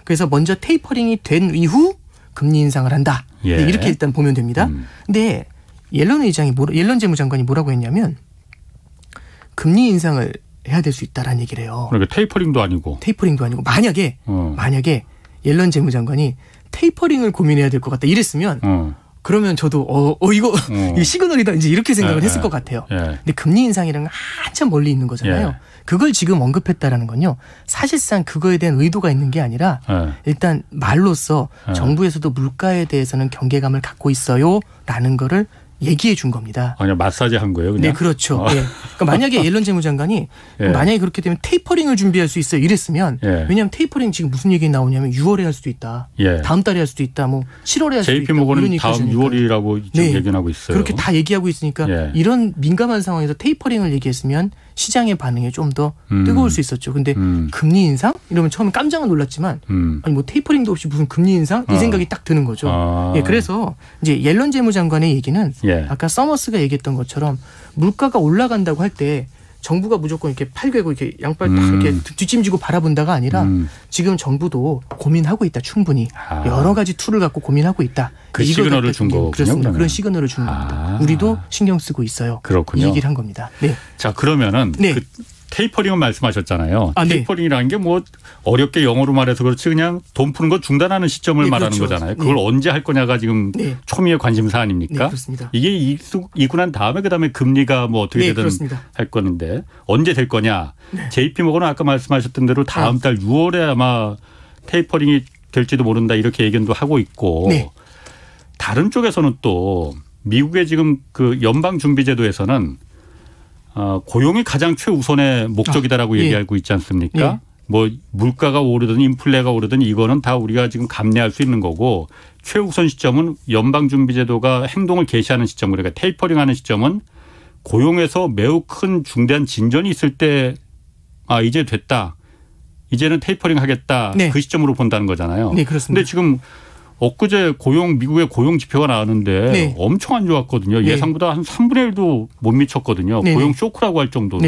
그래서 먼저 테이퍼링이 된 이후 금리 인상을 한다. 이렇게 일단 보면 됩니다. 근데 옐런 재무장관이 뭐라고 했냐면 금리 인상을 해야 될 수 있다라는 얘기를 해요. 그러니까 테이퍼링도 아니고 만약에 옐런 재무장관이 테이퍼링을 고민해야 될 것 같다 이랬으면 그러면 저도 이거 시그널이다 이제 이렇게 생각을 했을 것 같아요. 근데 금리 인상이랑 한참 멀리 있는 거잖아요. 그걸 지금 언급했다라는 건요. 사실상 그거에 대한 의도가 있는 게 아니라 일단 말로써 정부에서도 물가에 대해서는 경계감을 갖고 있어요라는 거를 얘기해 준 겁니다. 아니 마사지 한 거예요, 그냥? 네, 그렇죠. 네. 그러니까 만약에 옐런 재무장관이 만약에 그렇게 되면 테이퍼링을 준비할 수 있어요. 이랬으면 왜냐하면 테이퍼링 지금 무슨 얘기 나오냐면 6월에 할 수도 있다. 다음 달에 할 수도 있다. 뭐 7월에 할 수도 있다. JP모건은 다음 6월이라고 지금 얘기하고 있어요. 그렇게 다 얘기하고 있으니까 이런 민감한 상황에서 테이퍼링을 얘기했으면 시장의 반응이 좀 더 뜨거울 수 있었죠. 근데 금리 인상? 이러면 처음에 깜짝 놀랐지만 아니 뭐 테이퍼링도 없이 무슨 금리 인상? 이 생각이 딱 드는 거죠. 그래서 이제 옐런 재무장관의 얘기는 아까 서머스가 얘기했던 것처럼 물가가 올라간다고 할 때 정부가 무조건 이렇게 팔 괴고 이렇게 양발 딱 이렇게 뒷짐지고 바라본다가 아니라 지금 정부도 고민하고 있다. 충분히 여러 가지 툴을 갖고 고민하고 있다. 그 시그널을 준 거군요. 그렇습니다. 그런 시그널을 준 겁니다. 우리도 신경 쓰고 있어요. 그렇군요. 이 얘기를 한 겁니다. 네. 자 그러면은 그 테이퍼링은 말씀하셨잖아요. 테이퍼링이라는 게 뭐 어렵게 영어로 말해서 그렇지 그냥 돈 푸는 거 중단하는 시점을 말하는 그렇죠. 거잖아요. 그걸 언제 할 거냐가 지금 초미의 관심사 아닙니까? 그렇습니다. 이게 이고 난 다음에 그다음에 금리가 뭐 어떻게 되든 그렇습니다. 할 건데 언제 될 거냐. JP모건은 아까 말씀하셨던 대로 다음 달 6월에 아마 테이퍼링이 될지도 모른다 이렇게 예견도 하고 있고 다른 쪽에서는 또 미국의 지금 그 연방준비제도에서는 고용이 가장 최우선의 목적이다라고 얘기하고 있지 않습니까? 뭐 물가가 오르든 인플레가 오르든 이거는 다 우리가 지금 감내할 수 있는 거고 최우선 시점은 연방준비제도가 행동을 개시하는 시점 그러니까 테이퍼링하는 시점은 고용에서 매우 큰 중대한 진전이 있을 때 이제 됐다. 이제는 테이퍼링 하겠다. 그 시점으로 본다는 거잖아요. 네, 그렇습니다. 근데 지금 엊그제 미국의 고용 지표가 나왔는데 엄청 안 좋았거든요. 예상보다 한 3분의 1도 못 미쳤거든요. 고용 쇼크라고 할 정도로.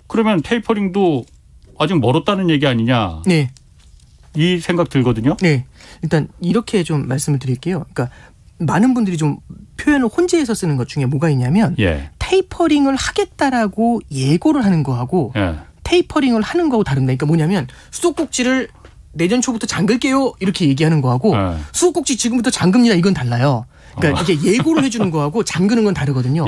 그러면 테이퍼링도 아직 멀었다는 얘기 아니냐. 이 생각 들거든요. 일단 이렇게 좀 말씀을 드릴게요. 그러니까 많은 분들이 좀 표현을 혼재해서 쓰는 것 중에 뭐가 있냐면 테이퍼링을 하겠다라고 예고를 하는 거하고 테이퍼링을 하는 거하고 다릅니다. 그러니까 뭐냐면 수도꼭지를 내년 초부터 잠글게요 이렇게 얘기하는 거하고 수도꼭지 지금부터 잠급니다 이건 달라요. 그러니까 이게 예고를 해주는 거하고 잠그는 건 다르거든요.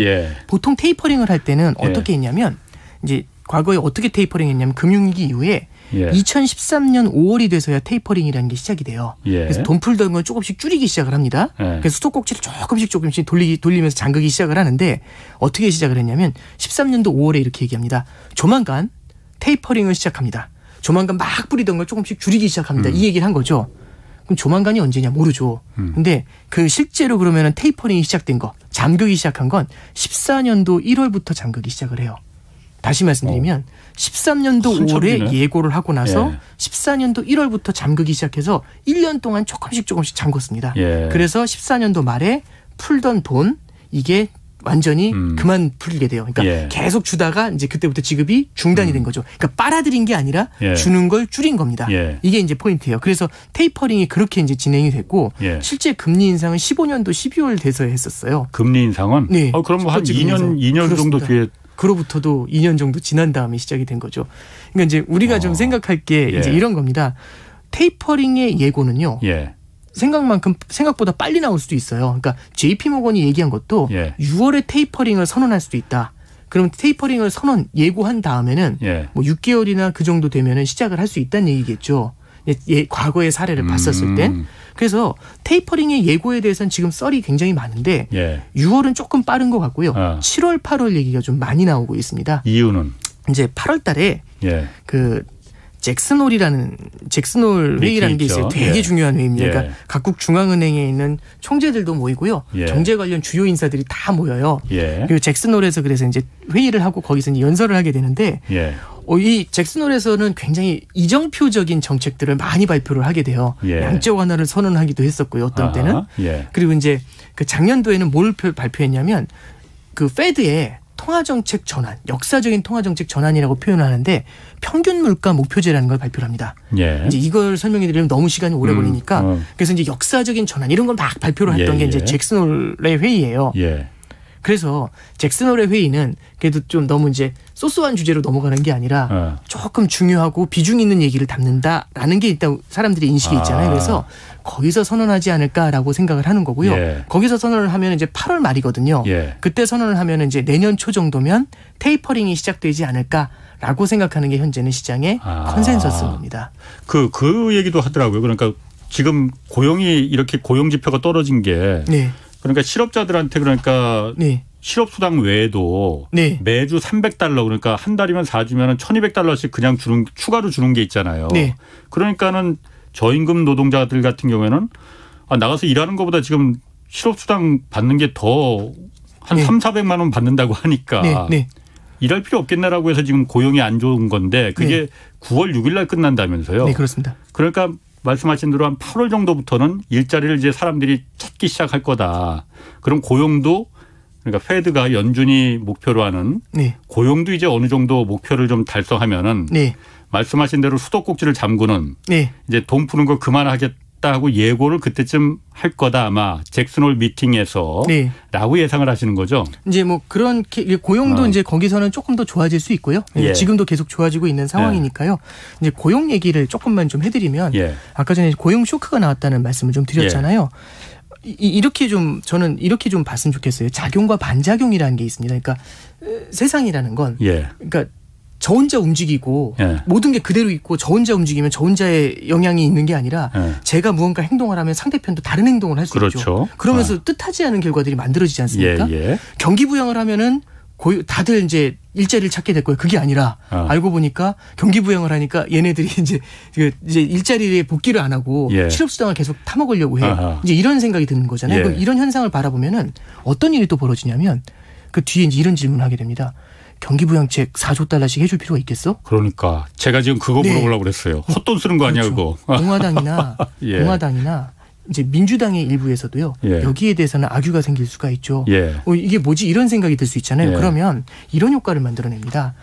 보통 테이퍼링을 할 때는 어떻게 했냐면 이제 과거에 어떻게 테이퍼링 했냐면 금융위기 이후에 2013년 5월이 돼서야 테이퍼링이라는 게 시작이 돼요. 그래서 돈 풀던 건 조금씩 줄이기 시작을 합니다. 그래서 수도꼭지를 조금씩 돌리면서 잠그기 시작을 하는데 어떻게 시작을 했냐면 13년도 5월에 이렇게 얘기합니다. 조만간 테이퍼링을 시작합니다. 조만간 막 뿌리던 걸 조금씩 줄이기 시작합니다. 이 얘기를 한 거죠. 그럼 조만간이 언제냐 모르죠. 근데 그 실제로 그러면은 테이퍼링이 시작된 거, 잠그기 시작한 건 14년도 1월부터 잠그기 시작을 해요. 다시 말씀드리면 13년도 5월에 예고를 하고 나서 14년도 1월부터 잠그기 시작해서 1년 동안 조금씩 잠궜습니다. 그래서 14년도 말에 풀던 돈 이게 완전히 그만 풀리게 돼요. 그러니까 계속 주다가 이제 그때부터 지급이 중단이 된 거죠. 그러니까 빨아들인 게 아니라 주는 걸 줄인 겁니다. 이게 이제 포인트예요. 그래서 테이퍼링이 그렇게 이제 진행이 됐고 실제 금리 인상은 15년도 12월 돼서 했었어요. 금리 인상은? 그럼 한 2년 정도 뒤에. 그로부터도 2년 정도 지난 다음에 시작이 된 거죠. 그러니까 이제 우리가 좀 생각할 게 이제 이런 겁니다. 테이퍼링의 예고는요. 생각보다 빨리 나올 수도 있어요. 그러니까 JP모건이 얘기한 것도 6월에 테이퍼링을 선언할 수도 있다. 그럼 테이퍼링을 예고한 다음에는 뭐 6개월이나 그 정도 되면은 시작을 할 수 있다는 얘기겠죠. 과거의 사례를 봤었을 땐. 그래서 테이퍼링의 예고에 대해서는 지금 썰이 굉장히 많은데 6월은 조금 빠른 것 같고요. 7월, 8월 얘기가 좀 많이 나오고 있습니다. 이유는? 이제 8월 달에 그 잭슨홀 회의라는 게 있어요. 되게 중요한 회의입니다. 그러니까 각국 중앙은행에 있는 총재들도 모이고요. 경제 관련 주요 인사들이 다 모여요. 그리고 잭슨홀에서 그래서 이제 회의를 하고 거기서 이제 연설을 하게 되는데 이 잭슨홀에서는 굉장히 이정표적인 정책들을 많이 발표를 하게 돼요. 양적 완화를 선언하기도 했었고요. 어떤 때는. 그리고 이제 그 작년도에는 뭘 발표했냐면 그 페드의 통화정책 전환, 역사적인 통화정책 전환이라고 표현하는데 평균 물가 목표제라는 걸 발표를 합니다. 이제 이걸 설명해 드리면 너무 시간이 오래 걸리니까 그래서 이제 역사적인 전환 이런 걸 막 발표를 했던 게 이제 잭슨홀의 회의예요. 그래서 잭슨홀의 회의는 그래도 좀 너무 이제 소소한 주제로 넘어가는 게 아니라 조금 중요하고 비중 있는 얘기를 담는다라는 게 일단 사람들의 인식이 있잖아요. 그래서 거기서 선언하지 않을까라고 생각을 하는 거고요. 거기서 선언을 하면 이제 8월 말이거든요. 그때 선언을 하면 이제 내년 초 정도면 테이퍼링이 시작되지 않을까라고 생각하는 게 현재는 시장의 컨센서스입니다. 그 얘기도 하더라고요. 그러니까 지금 고용이 이렇게 고용 지표가 떨어진 게 그러니까 실업자들한테 그러니까 네. 실업수당 외에도 네. 매주 $300 그러니까 한 달이면 4주면 $1,200씩 그냥 추가로 주는 게 있잖아요. 네. 그러니까는 저임금 노동자들 같은 경우에는 나가서 일하는 것보다 지금 실업수당 받는 게 더 한 네. 300~400만 원 받는다고 하니까 네. 네. 일할 필요 없겠네라고 해서 지금 고용이 안 좋은 건데 그게 9월 6일 날 끝난다면서요. 네, 그렇습니다. 그러니까 말씀하신 대로 한 8월 정도부터는 일자리를 이제 사람들이 찾기 시작할 거다. 그럼 고용도 그러니까 페드가 연준이 목표로 하는 네. 고용도 이제 어느 정도 목표를 좀 달성하면은 네. 말씀하신 대로 수도꼭지를 잠그는 네. 이제 돈 푸는 거 그만하겠다 하고 예고를 그때쯤 할 거다 아마 잭슨홀 미팅에서 네. 라고 예상을 하시는 거죠. 이제 뭐 그런 고용도 이제 거기서는 조금 더 좋아질 수 있고요. 예. 지금도 계속 좋아지고 있는 상황이니까요. 이제 고용 얘기를 조금만 좀 해드리면 예. 아까 전에 고용 쇼크가 나왔다는 말씀을 좀 드렸잖아요. 이렇게 좀 저는 이렇게 좀 봤으면 좋겠어요. 작용과 반작용이라는 게 있습니다. 그러니까 세상이라는 건 그러니까 저 혼자 움직이고 모든 게 그대로 있고 저 혼자 움직이면 저 혼자의 영향이 있는 게 아니라 제가 무언가 행동을 하면 상대편도 다른 행동을 할 수 있죠. 그러면서 뜻하지 않은 결과들이 만들어지지 않습니까? 경기 부양을 하면은 다들 이제 일자리를 찾게 됐고요. 그게 아니라 알고 보니까 경기 부양을 하니까 얘네들이 이제 일자리에 복귀를 안 하고 실업수당을 계속 타먹으려고 해. 이제 이런 생각이 드는 거잖아요. 이런 현상을 바라보면은 어떤 일이 또 벌어지냐면 그 뒤에 이제 이런 질문을 하게 됩니다. 경기부양책 4조 달러씩 해줄 필요가 있겠어? 그러니까 제가 지금 그거 물어보려고 그랬어요. 헛돈 쓰는 거 아니야 그거. 공화당이나 이제 민주당의 일부에서도요. 여기에 대해서는 악유가 생길 수가 있죠. 이게 뭐지 이런 생각이 들 수 있잖아요. 그러면 이런 효과를 만들어냅니다.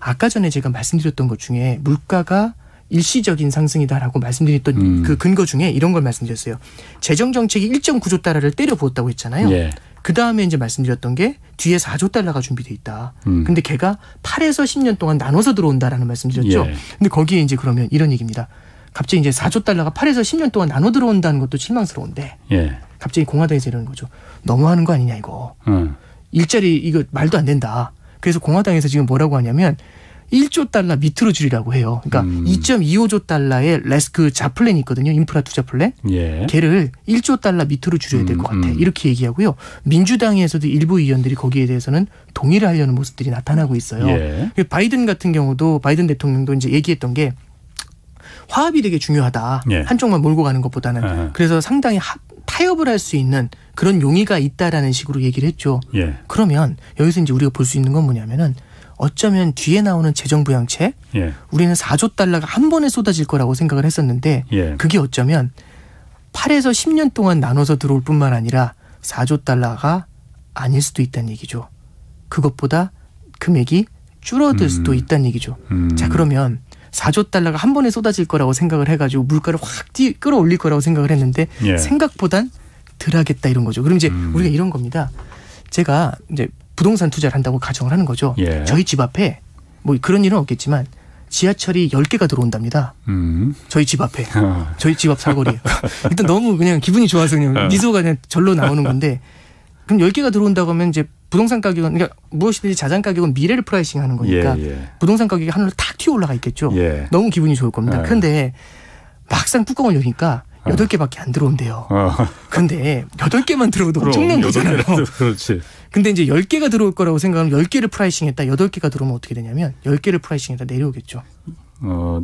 아까 전에 제가 말씀드렸던 것 중에 물가가 일시적인 상승이다라고 말씀드렸던 그 근거 중에 이런 걸 말씀드렸어요. 재정정책이 1.9조 달러를 때려 부었다고 했잖아요. 그 다음에 이제 말씀드렸던 게 뒤에 4조 달러가 준비돼 있다. 근데 걔가 8에서 10년 동안 나눠서 들어온다라는 말씀드렸죠. 근데 거기에 이제 그러면 이런 얘기입니다. 갑자기 이제 4조 달러가 8에서 10년 동안 나눠 들어온다는 것도 실망스러운데 갑자기 공화당에서 이러는 거죠. 너무하는 거 아니냐 이거. 일자리 이거 말도 안 된다. 그래서 공화당에서 지금 뭐라고 하냐면 1조 달러 밑으로 줄이라고 해요. 그러니까 2.25조 달러의 그 자플랜이 있거든요. 인프라 투자 플랜. 걔를 1조 달러 밑으로 줄여야 될 것 같아. 이렇게 얘기하고요. 민주당에서도 일부 의원들이 거기에 대해서는 동의를 하려는 모습들이 나타나고 있어요. 바이든 같은 경우도 바이든 대통령도 이제 얘기했던 게 화합이 되게 중요하다. 한쪽만 몰고 가는 것보다는. 그래서 상당히 타협을 할 수 있는 그런 용의가 있다라는 식으로 얘기를 했죠. 그러면 여기서 이제 우리가 볼 수 있는 건 뭐냐면은 어쩌면 뒤에 나오는 재정부양책 우리는 4조 달러가 한 번에 쏟아질 거라고 생각을 했었는데 그게 어쩌면 8에서 10년 동안 나눠서 들어올 뿐만 아니라 4조 달러가 아닐 수도 있다는 얘기죠. 그것보다 금액이 줄어들 수도 있다는 얘기죠. 자 그러면 4조 달러가 한 번에 쏟아질 거라고 생각을 해가지고 물가를 확 끌어올릴 거라고 생각을 했는데 생각보단 덜 하겠다 이런 거죠. 그럼 이제 우리가 이런 겁니다. 제가 이제 부동산 투자를 한다고 가정을 하는 거죠. 저희 집 앞에 뭐 그런 일은 없겠지만 지하철이 10개가 들어온답니다. 저희 집 앞에. 저희 집 앞 사거리에. 일단 너무 그냥 기분이 좋아서 그냥 미소가 그냥 절로 나오는 건데 그럼 10개가 들어온다고 하면 이제 부동산 가격은 그러니까 무엇이든지 자산 가격은 미래를 프라이싱 하는 거니까 부동산 가격이 하늘로 탁 튀어 올라가 있겠죠. 너무 기분이 좋을 겁니다. 그런데 막상 뚜껑을 여니까 8개밖에 안 들어온대요. 근데 8개만 들어오도 엄청난 거잖아요. 그렇지. 근데 이제 10개가 들어올 거라고 생각하면 10개를 프라이싱했다. 8개가 들어오면 어떻게 되냐면 10개를 프라이싱했다 내려오겠죠.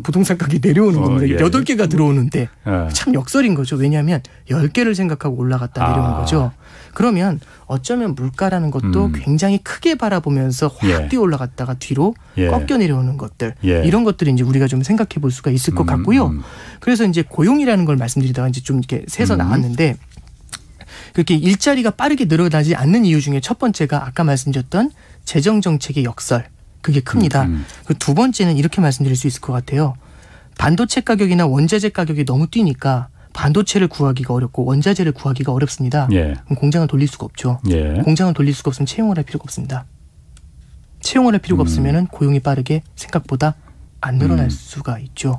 부동산 가격이 내려오는 겁니다. 8개가 들어오는데 참 역설인 거죠. 왜냐하면 10개를 생각하고 올라갔다 내려오는 거죠. 그러면 어쩌면 물가라는 것도 굉장히 크게 바라보면서 확 뛰어 올라갔다가 뒤로 꺾여 내려오는 것들 이런 것들이 이제 우리가 좀 생각해 볼 수가 있을 것 같고요. 그래서 이제 고용이라는 걸 말씀드리다가 이제 좀 이렇게 새서 나왔는데 그렇게 일자리가 빠르게 늘어나지 않는 이유 중에 첫 번째가 아까 말씀드렸던 재정 정책의 역설. 그게 큽니다. 그 두 번째는 이렇게 말씀드릴 수 있을 것 같아요. 반도체 가격이나 원자재 가격이 너무 뛰니까 반도체를 구하기가 어렵고 원자재를 구하기가 어렵습니다. 그럼 공장을 돌릴 수가 없죠. 공장을 돌릴 수가 없으면 채용을 할 필요가 없습니다. 채용을 할 필요가 없으면 고용이 빠르게 생각보다 안 늘어날 수가 있죠.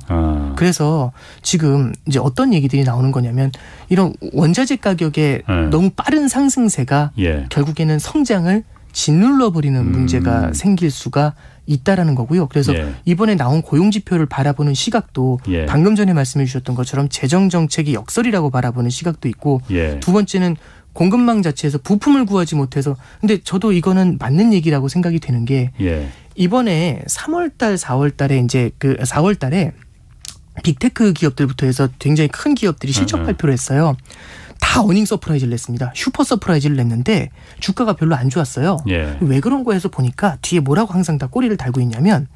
그래서 지금 이제 어떤 얘기들이 나오는 거냐면 이런 원자재 가격의 너무 빠른 상승세가 결국에는 성장을 짓눌러버리는 문제가 생길 수가 있다라는 거고요. 그래서 이번에 나온 고용지표를 바라보는 시각도 방금 전에 말씀해 주셨던 것처럼 재정정책이 역설이라고 바라보는 시각도 있고 두 번째는 공급망 자체에서 부품을 구하지 못해서 근데 저도 이거는 맞는 얘기라고 생각이 되는 게 이번에 3월달, 4월달에 이제 그 4월달에 빅테크 기업들부터 해서 굉장히 큰 기업들이 실적 발표를 했어요. 다 어닝 서프라이즈를 냈습니다. 슈퍼 서프라이즈를 냈는데 주가가 별로 안 좋았어요. 왜 그런 거 해서 보니까 뒤에 뭐라고 항상 다 꼬리를 달고 있냐면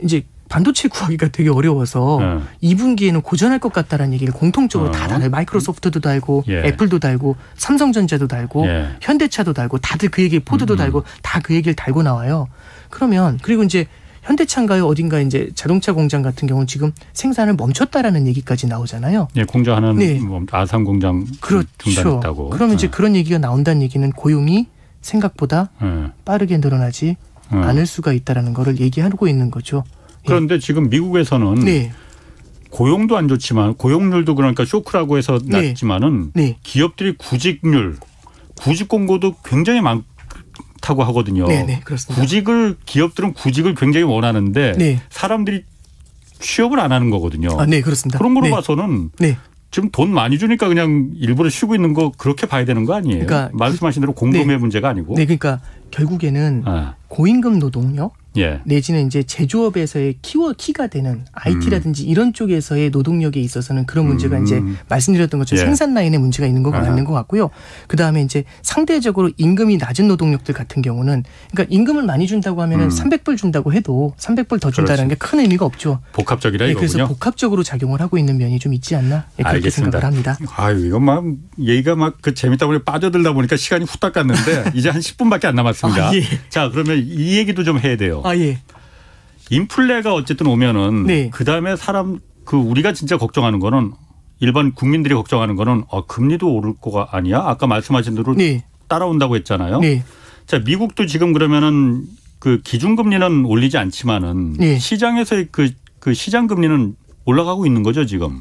이제 반도체 구하기가 되게 어려워서 2분기에는 고전할 것 같다라는 얘기를 공통적으로 다 달아요. 마이크로소프트도 달고 애플도 달고 삼성전자도 달고 현대차도 달고 다들 그 얘기 포드도 달고 다 그 얘기를 달고 나와요. 그러면 그리고 이제 현대차인가요? 어딘가 이제 자동차 공장 같은 경우는 지금 생산을 멈췄다라는 얘기까지 나오잖아요. 공장하는 뭐 아산 공장 중단했다고. 그러면 이제 그런 얘기가 나온다는 얘기는 고용이 생각보다 빠르게 늘어나지 않을 수가 있다라는 거를 얘기하고 있는 거죠. 그런데 지금 미국에서는 고용도 안 좋지만 고용률도 그러니까 쇼크라고 해서 낮지만은 기업들이 구직 공고도 굉장히 많다고 하거든요. 그렇습니다. 기업들은 구직을 굉장히 원하는데 사람들이 취업을 안 하는 거거든요. 그렇습니다. 그런 거로 봐서는 지금 돈 많이 주니까 그냥 일부러 쉬고 있는 거 그렇게 봐야 되는 거 아니에요? 그러니까 말씀하신 대로 공급의 문제가 아니고. 그러니까 결국에는 고임금 노동력 내지는 이제 제조업에서의 키가 되는 IT라든지 이런 쪽에서의 노동력에 있어서는 그런 문제가 이제 말씀드렸던 것처럼 생산 라인에 문제가 있는 거가 맞는 것 같고요. 그 다음에 이제 상대적으로 임금이 낮은 노동력들 같은 경우는 그러니까 임금을 많이 준다고 하면은 300불 준다고 해도 300불 더 준다는 게 큰 의미가 없죠. 복합적이라 이거군요. 그래서 복합적으로 작용을 하고 있는 면이 좀 있지 않나 그렇게 알겠습니다. 생각을 합니다. 이거 막 얘기가 막 그 재밌다 보니 빠져들다 보니까 시간이 후딱 갔는데 이제 한 10분밖에 안 남았습니다. 자, 그러면 이 얘기도 좀 해야 돼요. 인플레가 어쨌든 오면은 그 다음에 우리가 진짜 걱정하는 거는 일반 국민들이 걱정하는 거는 금리도 오를 거가 아니야? 아까 말씀하신 대로 따라온다고 했잖아요. 자, 미국도 지금 그러면은 그 기준금리는 올리지 않지만은 시장에서의 그 시장 금리는 올라가고 있는 거죠 지금.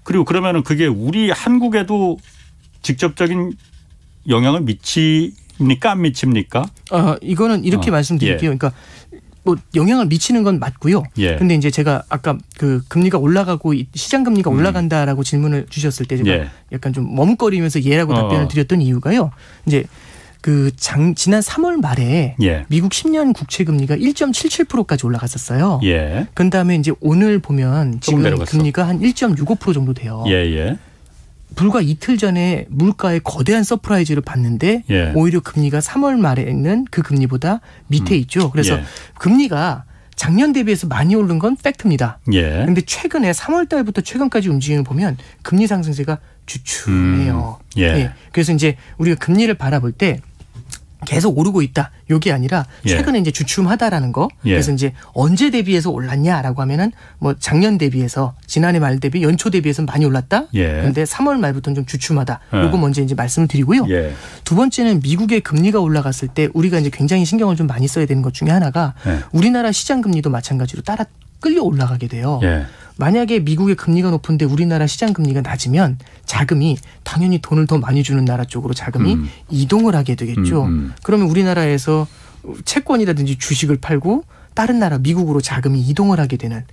그리고 그러면은 그게 우리 한국에도 직접적인 영향을 미칩니까 안 미칩니까? 이거는 이렇게 말씀드릴게요. 그러니까 뭐 영향을 미치는 건 맞고요. 근데 이제 제가 아까 그 금리가 올라가고 시장 금리가 올라간다라고 질문을 주셨을 때 제가 약간 좀 머뭇거리면서 예라고 답변을 드렸던 이유가요. 이제 그 지난 3월 말에 미국 10년 국채 금리가 1.77%까지 올라갔었어요. 그 다음에 이제 오늘 보면 지금 금리가 한 1.65% 정도 돼요. 불과 이틀 전에 물가에 거대한 서프라이즈를 봤는데 오히려 금리가 3월 말에는 그 금리보다 밑에 있죠. 그래서 금리가 작년 대비해서 많이 오른 건 팩트입니다. 그런데 최근에 3월 달부터 최근까지 움직임을 보면 금리 상승세가 주춤해요. 그래서 이제 우리가 금리를 바라볼 때 계속 오르고 있다. 이게 아니라 최근에 이제 주춤하다라는 거. 그래서 이제 언제 대비해서 올랐냐라고 하면은 뭐 작년 대비해서 지난해 말 대비 연초 대비해서 많이 올랐다. 그런데 3월 말부터는 좀 주춤하다. 요거 먼저 이제 말씀을 드리고요. 두 번째는 미국의 금리가 올라갔을 때 우리가 이제 굉장히 신경을 좀 많이 써야 되는 것 중에 하나가 우리나라 시장 금리도 마찬가지로 따라 끌려 올라가게 돼요. 만약에 미국의 금리가 높은데 우리나라 시장 금리가 낮으면 자금이 당연히 돈을 더 많이 주는 나라 쪽으로 자금이 이동을 하게 되겠죠. 그러면 우리나라에서 채권이라든지 주식을 팔고 다른 나라 미국으로 자금이 이동을 하게 되는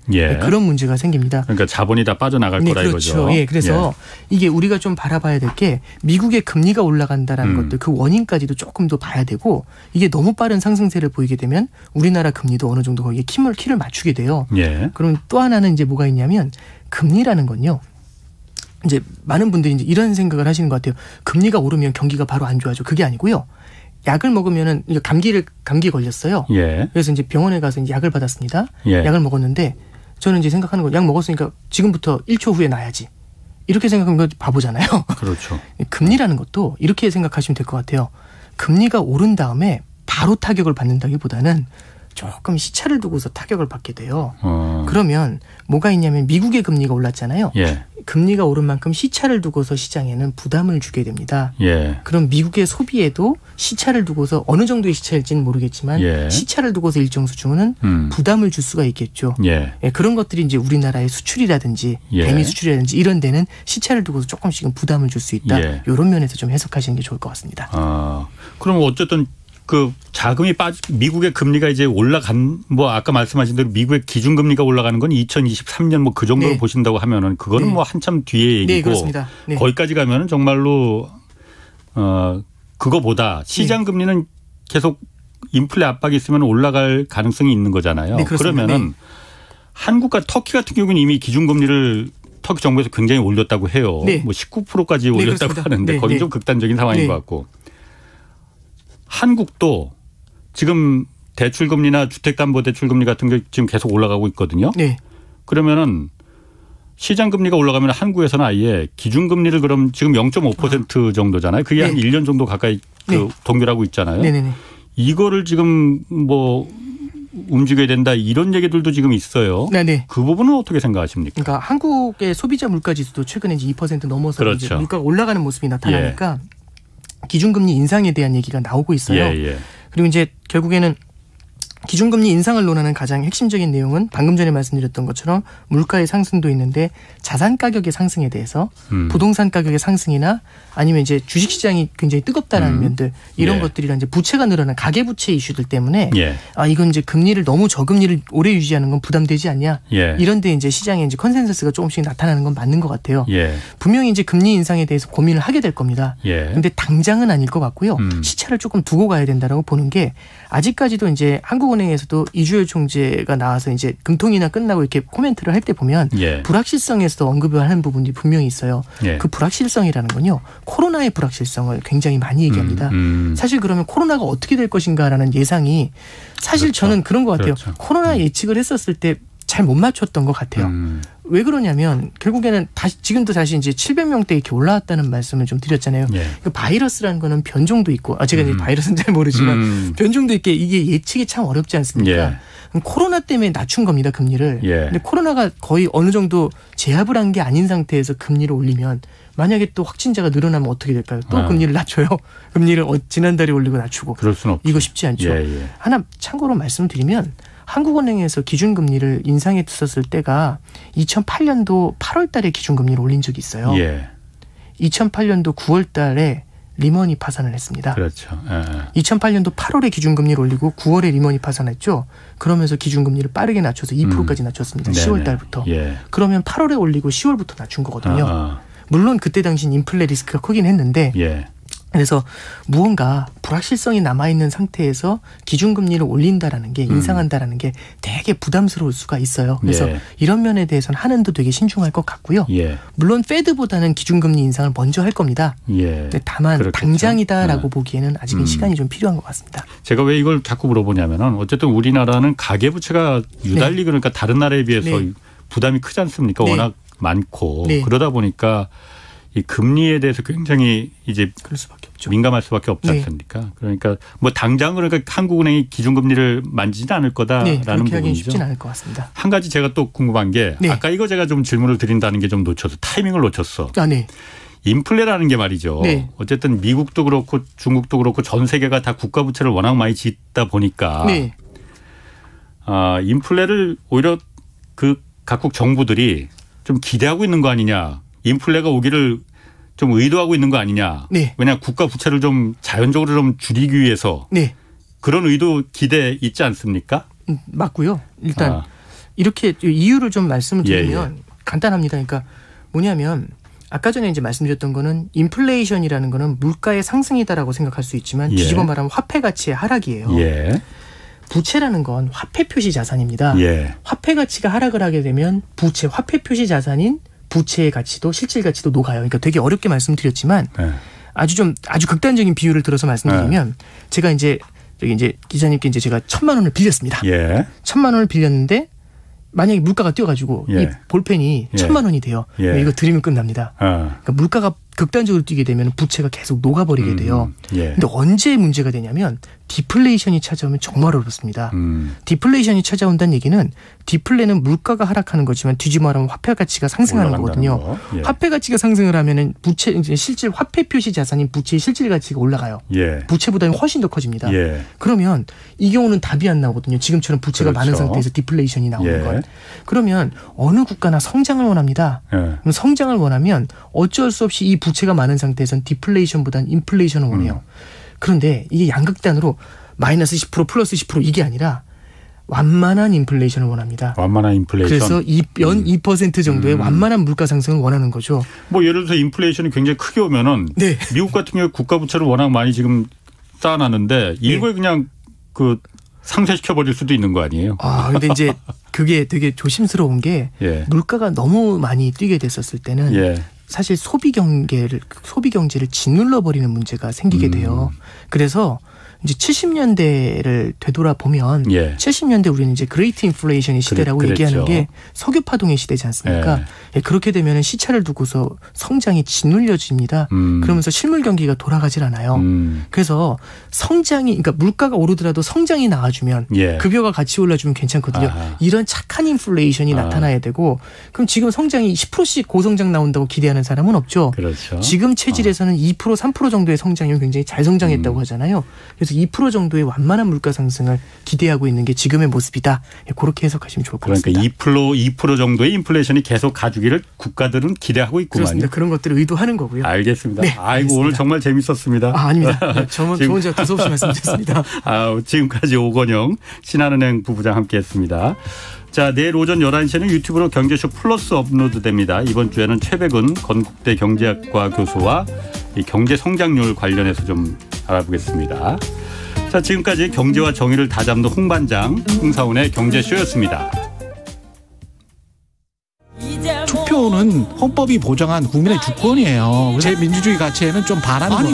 그런 문제가 생깁니다. 그러니까 자본이 다 빠져나갈 거라 이거죠. 그래서 이게 우리가 좀 바라봐야 될 게 미국의 금리가 올라간다라는 것들 그 원인까지도 조금 더 봐야 되고 이게 너무 빠른 상승세를 보이게 되면 우리나라 금리도 어느 정도 거기에 키를 맞추게 돼요. 그럼 또 하나는 이제 뭐가 있냐면 금리라는 건요. 이제 많은 분들이 이제 이런 생각을 하시는 것 같아요. 금리가 오르면 경기가 바로 안 좋아져. 그게 아니고요. 약을 먹으면은 감기 걸렸어요. 그래서 이제 병원에 가서 이제 약을 받았습니다. 약을 먹었는데 저는 이제 생각하는 거 약 먹었으니까 지금부터 1초 후에 나야지. 이렇게 생각하면 건 바보잖아요. 그렇죠. 금리라는 것도 이렇게 생각하시면 될 것 같아요. 금리가 오른 다음에 바로 타격을 받는다기보다는 조금 시차를 두고서 타격을 받게 돼요. 그러면 뭐가 있냐면 미국의 금리가 올랐잖아요. 금리가 오른 만큼 시차를 두고서 시장에는 부담을 주게 됩니다. 그럼 미국의 소비에도 시차를 두고서 어느 정도의 시차일지는 모르겠지만 시차를 두고서 일정 수준은 부담을 줄 수가 있겠죠. 그런 것들이 이제 우리나라의 수출이라든지 대미 수출이라든지 이런 데는 시차를 두고서 조금씩은 부담을 줄 수 있다. 이런 면에서 좀 해석하시는 게 좋을 것 같습니다. 그럼 어쨌든 그 자금이 미국의 금리가 이제 뭐 아까 말씀하신 대로 미국의 기준금리가 올라가는 건 2023년 뭐 그 정도로 보신다고 하면은 그거는 뭐 한참 뒤에 얘기고 그렇습니다. 거기까지 가면은 정말로 그거보다 시장 금리는 계속 인플레 압박이 있으면 올라갈 가능성이 있는 거잖아요. 네, 그러면은 한국과 터키 같은 경우는 이미 기준금리를 터키 정부에서 굉장히 올렸다고 해요. 네. 뭐 19%까지 올렸다고 그렇습니다. 하는데 네, 거긴 네. 좀 극단적인 상황인 네. 것 같고 한국도 지금 대출금리나 주택담보대출금리 같은 게 지금 계속 올라가고 있거든요. 네. 그러면은 시장금리가 올라가면 한국에서는 아예 기준금리를 그럼 지금 0.5% 정도잖아요. 그게 한 1년 정도 가까이 동결하고 있잖아요. 네네네. 이거를 지금 뭐 움직여야 된다 이런 얘기들도 지금 있어요. 네네. 그 부분은 어떻게 생각하십니까? 그러니까 한국의 소비자 물가지수도 최근에 이제 2% 넘어서 그렇죠. 이제 물가가 올라가는 모습이 나타나니까 기준금리 인상에 대한 얘기가 나오고 있어요. 그리고 이제 결국에는 기준금리 인상을 논하는 가장 핵심적인 내용은 방금 전에 말씀드렸던 것처럼 물가의 상승도 있는데 자산 가격의 상승에 대해서 부동산 가격의 상승이나 아니면 이제 주식시장이 굉장히 뜨겁다라는 면들 이런 것들이랑 이제 부채가 늘어난 가계부채 이슈들 때문에 이건 이제 금리를 너무 저금리를 오래 유지하는 건 부담되지 않냐 이런데 이제 시장에 이제 컨센서스가 조금씩 나타나는 건 맞는 것 같아요. 분명히 이제 금리 인상에 대해서 고민을 하게 될 겁니다. 근데 당장은 아닐 것 같고요. 시차를 조금 두고 가야 된다라고 보는 게 아직까지도 이제 한국은행에서도 이주열 총재가 나와서 이제 금통위나 끝나고 이렇게 코멘트를 할 때 보면 불확실성에서도 언급을 하는 부분이 분명히 있어요. 그 불확실성이라는 건요. 코로나의 불확실성을 굉장히 많이 얘기합니다. 사실 그러면 코로나가 어떻게 될 것인가라는 예상이 사실 저는 그런 것 같아요. 코로나 예측을 했었을 때 잘 못 맞췄던 것 같아요. 왜 그러냐면 결국에는 지금도 다시 이제 700명대 이렇게 올라왔다는 말씀을 좀 드렸잖아요. 그 바이러스라는 거는 변종도 있고 제가 이제 바이러스는 잘 모르지만 변종도 있게 이게 예측이 참 어렵지 않습니까? 코로나 때문에 낮춘 겁니다, 금리를. 근데 코로나가 거의 어느 정도 제압을 한 게 아닌 상태에서 금리를 올리면 만약에 또 확진자가 늘어나면 어떻게 될까요? 또 금리를 낮춰요. 금리를 지난달에 올리고 낮추고. 그럴 수는 없죠. 이거 쉽지 않죠. 하나 참고로 말씀드리면 한국은행에서 기준금리를 인상했었을 때가 2008년도 8월 달에 기준금리를 올린 적이 있어요. 2008년도 9월 달에 리먼이 파산을 했습니다. 그렇죠. 2008년도 8월에 기준금리를 올리고 9월에 리먼이 파산했죠. 그러면서 기준금리를 빠르게 낮춰서 2%까지 낮췄습니다. 10월 달부터. 그러면 8월에 올리고 10월부터 낮춘 거거든요. 물론 그때 당시는 인플레 리스크가 크긴 했는데 그래서 무언가 불확실성이 남아있는 상태에서 기준금리를 올린다라는 게 인상한다라는 게 되게 부담스러울 수가 있어요. 그래서 이런 면에 대해서는 한은도 되게 신중할 것 같고요. 물론 페드보다는 기준금리 인상을 먼저 할 겁니다. 근데 다만 그렇겠죠. 당장이다라고 보기에는 아직은 시간이 좀 필요한 것 같습니다. 제가 왜 이걸 자꾸 물어보냐면은 어쨌든 우리나라는 가계부채가 유달리 그러니까 다른 나라에 비해서 부담이 크지 않습니까? 워낙 많고 그러다 보니까 이 금리에 대해서 굉장히 이제 그럴 수밖에 없죠. 민감할 수밖에 없지 않습니까? 그러니까 뭐 당장 그러니까 한국은행이 기준금리를 만지지는 않을 거다라는 부분이죠. 쉽지는 않을 것 같습니다. 한 가지 제가 또 궁금한 게 아까 이거 제가 좀 질문을 드린다는 게 좀 놓쳐서 타이밍을 놓쳤어. 인플레라는 게 말이죠. 어쨌든 미국도 그렇고 중국도 그렇고 전 세계가 다 국가 부채를 워낙 많이 짓다 보니까 인플레를 오히려 그 각국 정부들이 좀 기대하고 있는 거 아니냐. 인플레가 오기를 좀 의도하고 있는 거 아니냐. 왜냐 국가 부채를 좀 자연적으로 좀 줄이기 위해서 그런 의도 기대 있지 않습니까? 맞고요. 일단 이렇게 이유를 좀 말씀을 드리면 간단합니다. 그러니까 뭐냐면 아까 전에 이제 말씀드렸던 거는 인플레이션이라는 거는 물가의 상승이다라고 생각할 수 있지만 뒤집어 말하면 화폐 가치의 하락이에요. 부채라는 건 화폐 표시 자산입니다. 화폐 가치가 하락을 하게 되면 부채, 화폐 표시 자산인 부채의 가치도 실질 가치도 녹아요. 그러니까 되게 어렵게 말씀드렸지만 아주 극단적인 비유를 들어서 말씀드리면 제가 이제 여기 이제 기자님께 이제 제가 1,000만 원을 빌렸습니다. 1,000만 원을 빌렸는데 만약에 물가가 뛰어가지고 이 볼펜이 1,000만 원이 돼요. 이거 드리면 끝납니다. 그러니까 물가가 극단적으로 뛰게 되면 부채가 계속 녹아버리게 돼요. 근데 언제 문제가 되냐면 디플레이션이 찾아오면 정말 어렵습니다. 디플레이션이 찾아온다는 얘기는 디플레는 물가가 하락하는 거지만 뒤집어 말하면 화폐 가치가 상승하는 거거든요. 화폐 가치가 상승을 하면은 부채 이제 실질 화폐 표시 자산인 부채의 실질 가치가 올라가요. 부채보다는 훨씬 더 커집니다. 그러면 이 경우는 답이 안 나오거든요. 지금처럼 부채가 많은 상태에서 디플레이션이 나오는 건. 그러면 어느 국가나 성장을 원합니다. 그럼 성장을 원하면 어쩔 수 없이 이 부채가 많은 상태에서는 디플레이션보다는 인플레이션을 원해요. 그런데 이게 양극단으로 마이너스 10% 플러스 10% 이게 아니라 완만한 인플레이션을 원합니다. 완만한 인플레이션. 그래서 연 2% 정도의 완만한 물가 상승을 원하는 거죠. 뭐 예를 들어서 인플레이션이 굉장히 크게 오면은 네. 미국 같은 경우에 국가 부채를 워낙 많이 지금 쌓아놨는데 일부에 그냥 그 상쇄시켜 버릴 수도 있는 거 아니에요? 근데 이제 그게 되게 조심스러운 게 물가가 너무 많이 뛰게 됐었을 때는 사실 소비 경제를 짓눌러 버리는 문제가 생기게 돼요. 그래서 이제 70년대를 되돌아보면 70년대 우리는 이제 그레이트 인플레이션의 시대라고 얘기하는 게 석유 파동의 시대지 않습니까? 그렇게 되면 시차를 두고서 성장이 짓눌려집니다. 그러면서 실물 경기가 돌아가질 않아요. 그래서 성장이 그러니까 물가가 오르더라도 성장이 나와주면 급여가 같이 올라주면 괜찮거든요. 이런 착한 인플레이션이 나타나야 되고 그럼 지금 성장이 10%씩 고성장 나온다고 기대하는 사람은 없죠. 그렇죠. 지금 체질에서는 2% 3% 정도의 성장이면 굉장히 잘 성장했다고 하잖아요. 그래서 2% 정도의 완만한 물가 상승을 기대하고 있는 게 지금의 모습이다. 그렇게 해석하시면 좋을 것 같습니다. 그러니까 2% 정도의 인플레이션이 계속 가주기를 국가들은 기대하고 있구만요. 그렇습니다. 그런 것들을 의도하는 거고요. 알겠습니다. 네, 아이고 알겠습니다. 오늘 정말 재밌었습니다. 아닙니다. 저 혼자 두서없이 말씀드렸습니다. 지금까지 오건영 신한은행 부부장 함께했습니다. 자, 내일 오전 11시에는 유튜브로 경제쇼 플러스 업로드됩니다. 이번 주에는 최백은 건국대 경제학과 교수와 이 경제 성장률 관련해서 좀 알아보겠습니다. 자, 지금까지 경제와 정의를 다잡는 홍반장 홍사훈의 경제쇼였습니다. 투표는 헌법이 보장한 국민의 주권이에요. 제 민주주의 가치에는 좀 반하는 겁니다.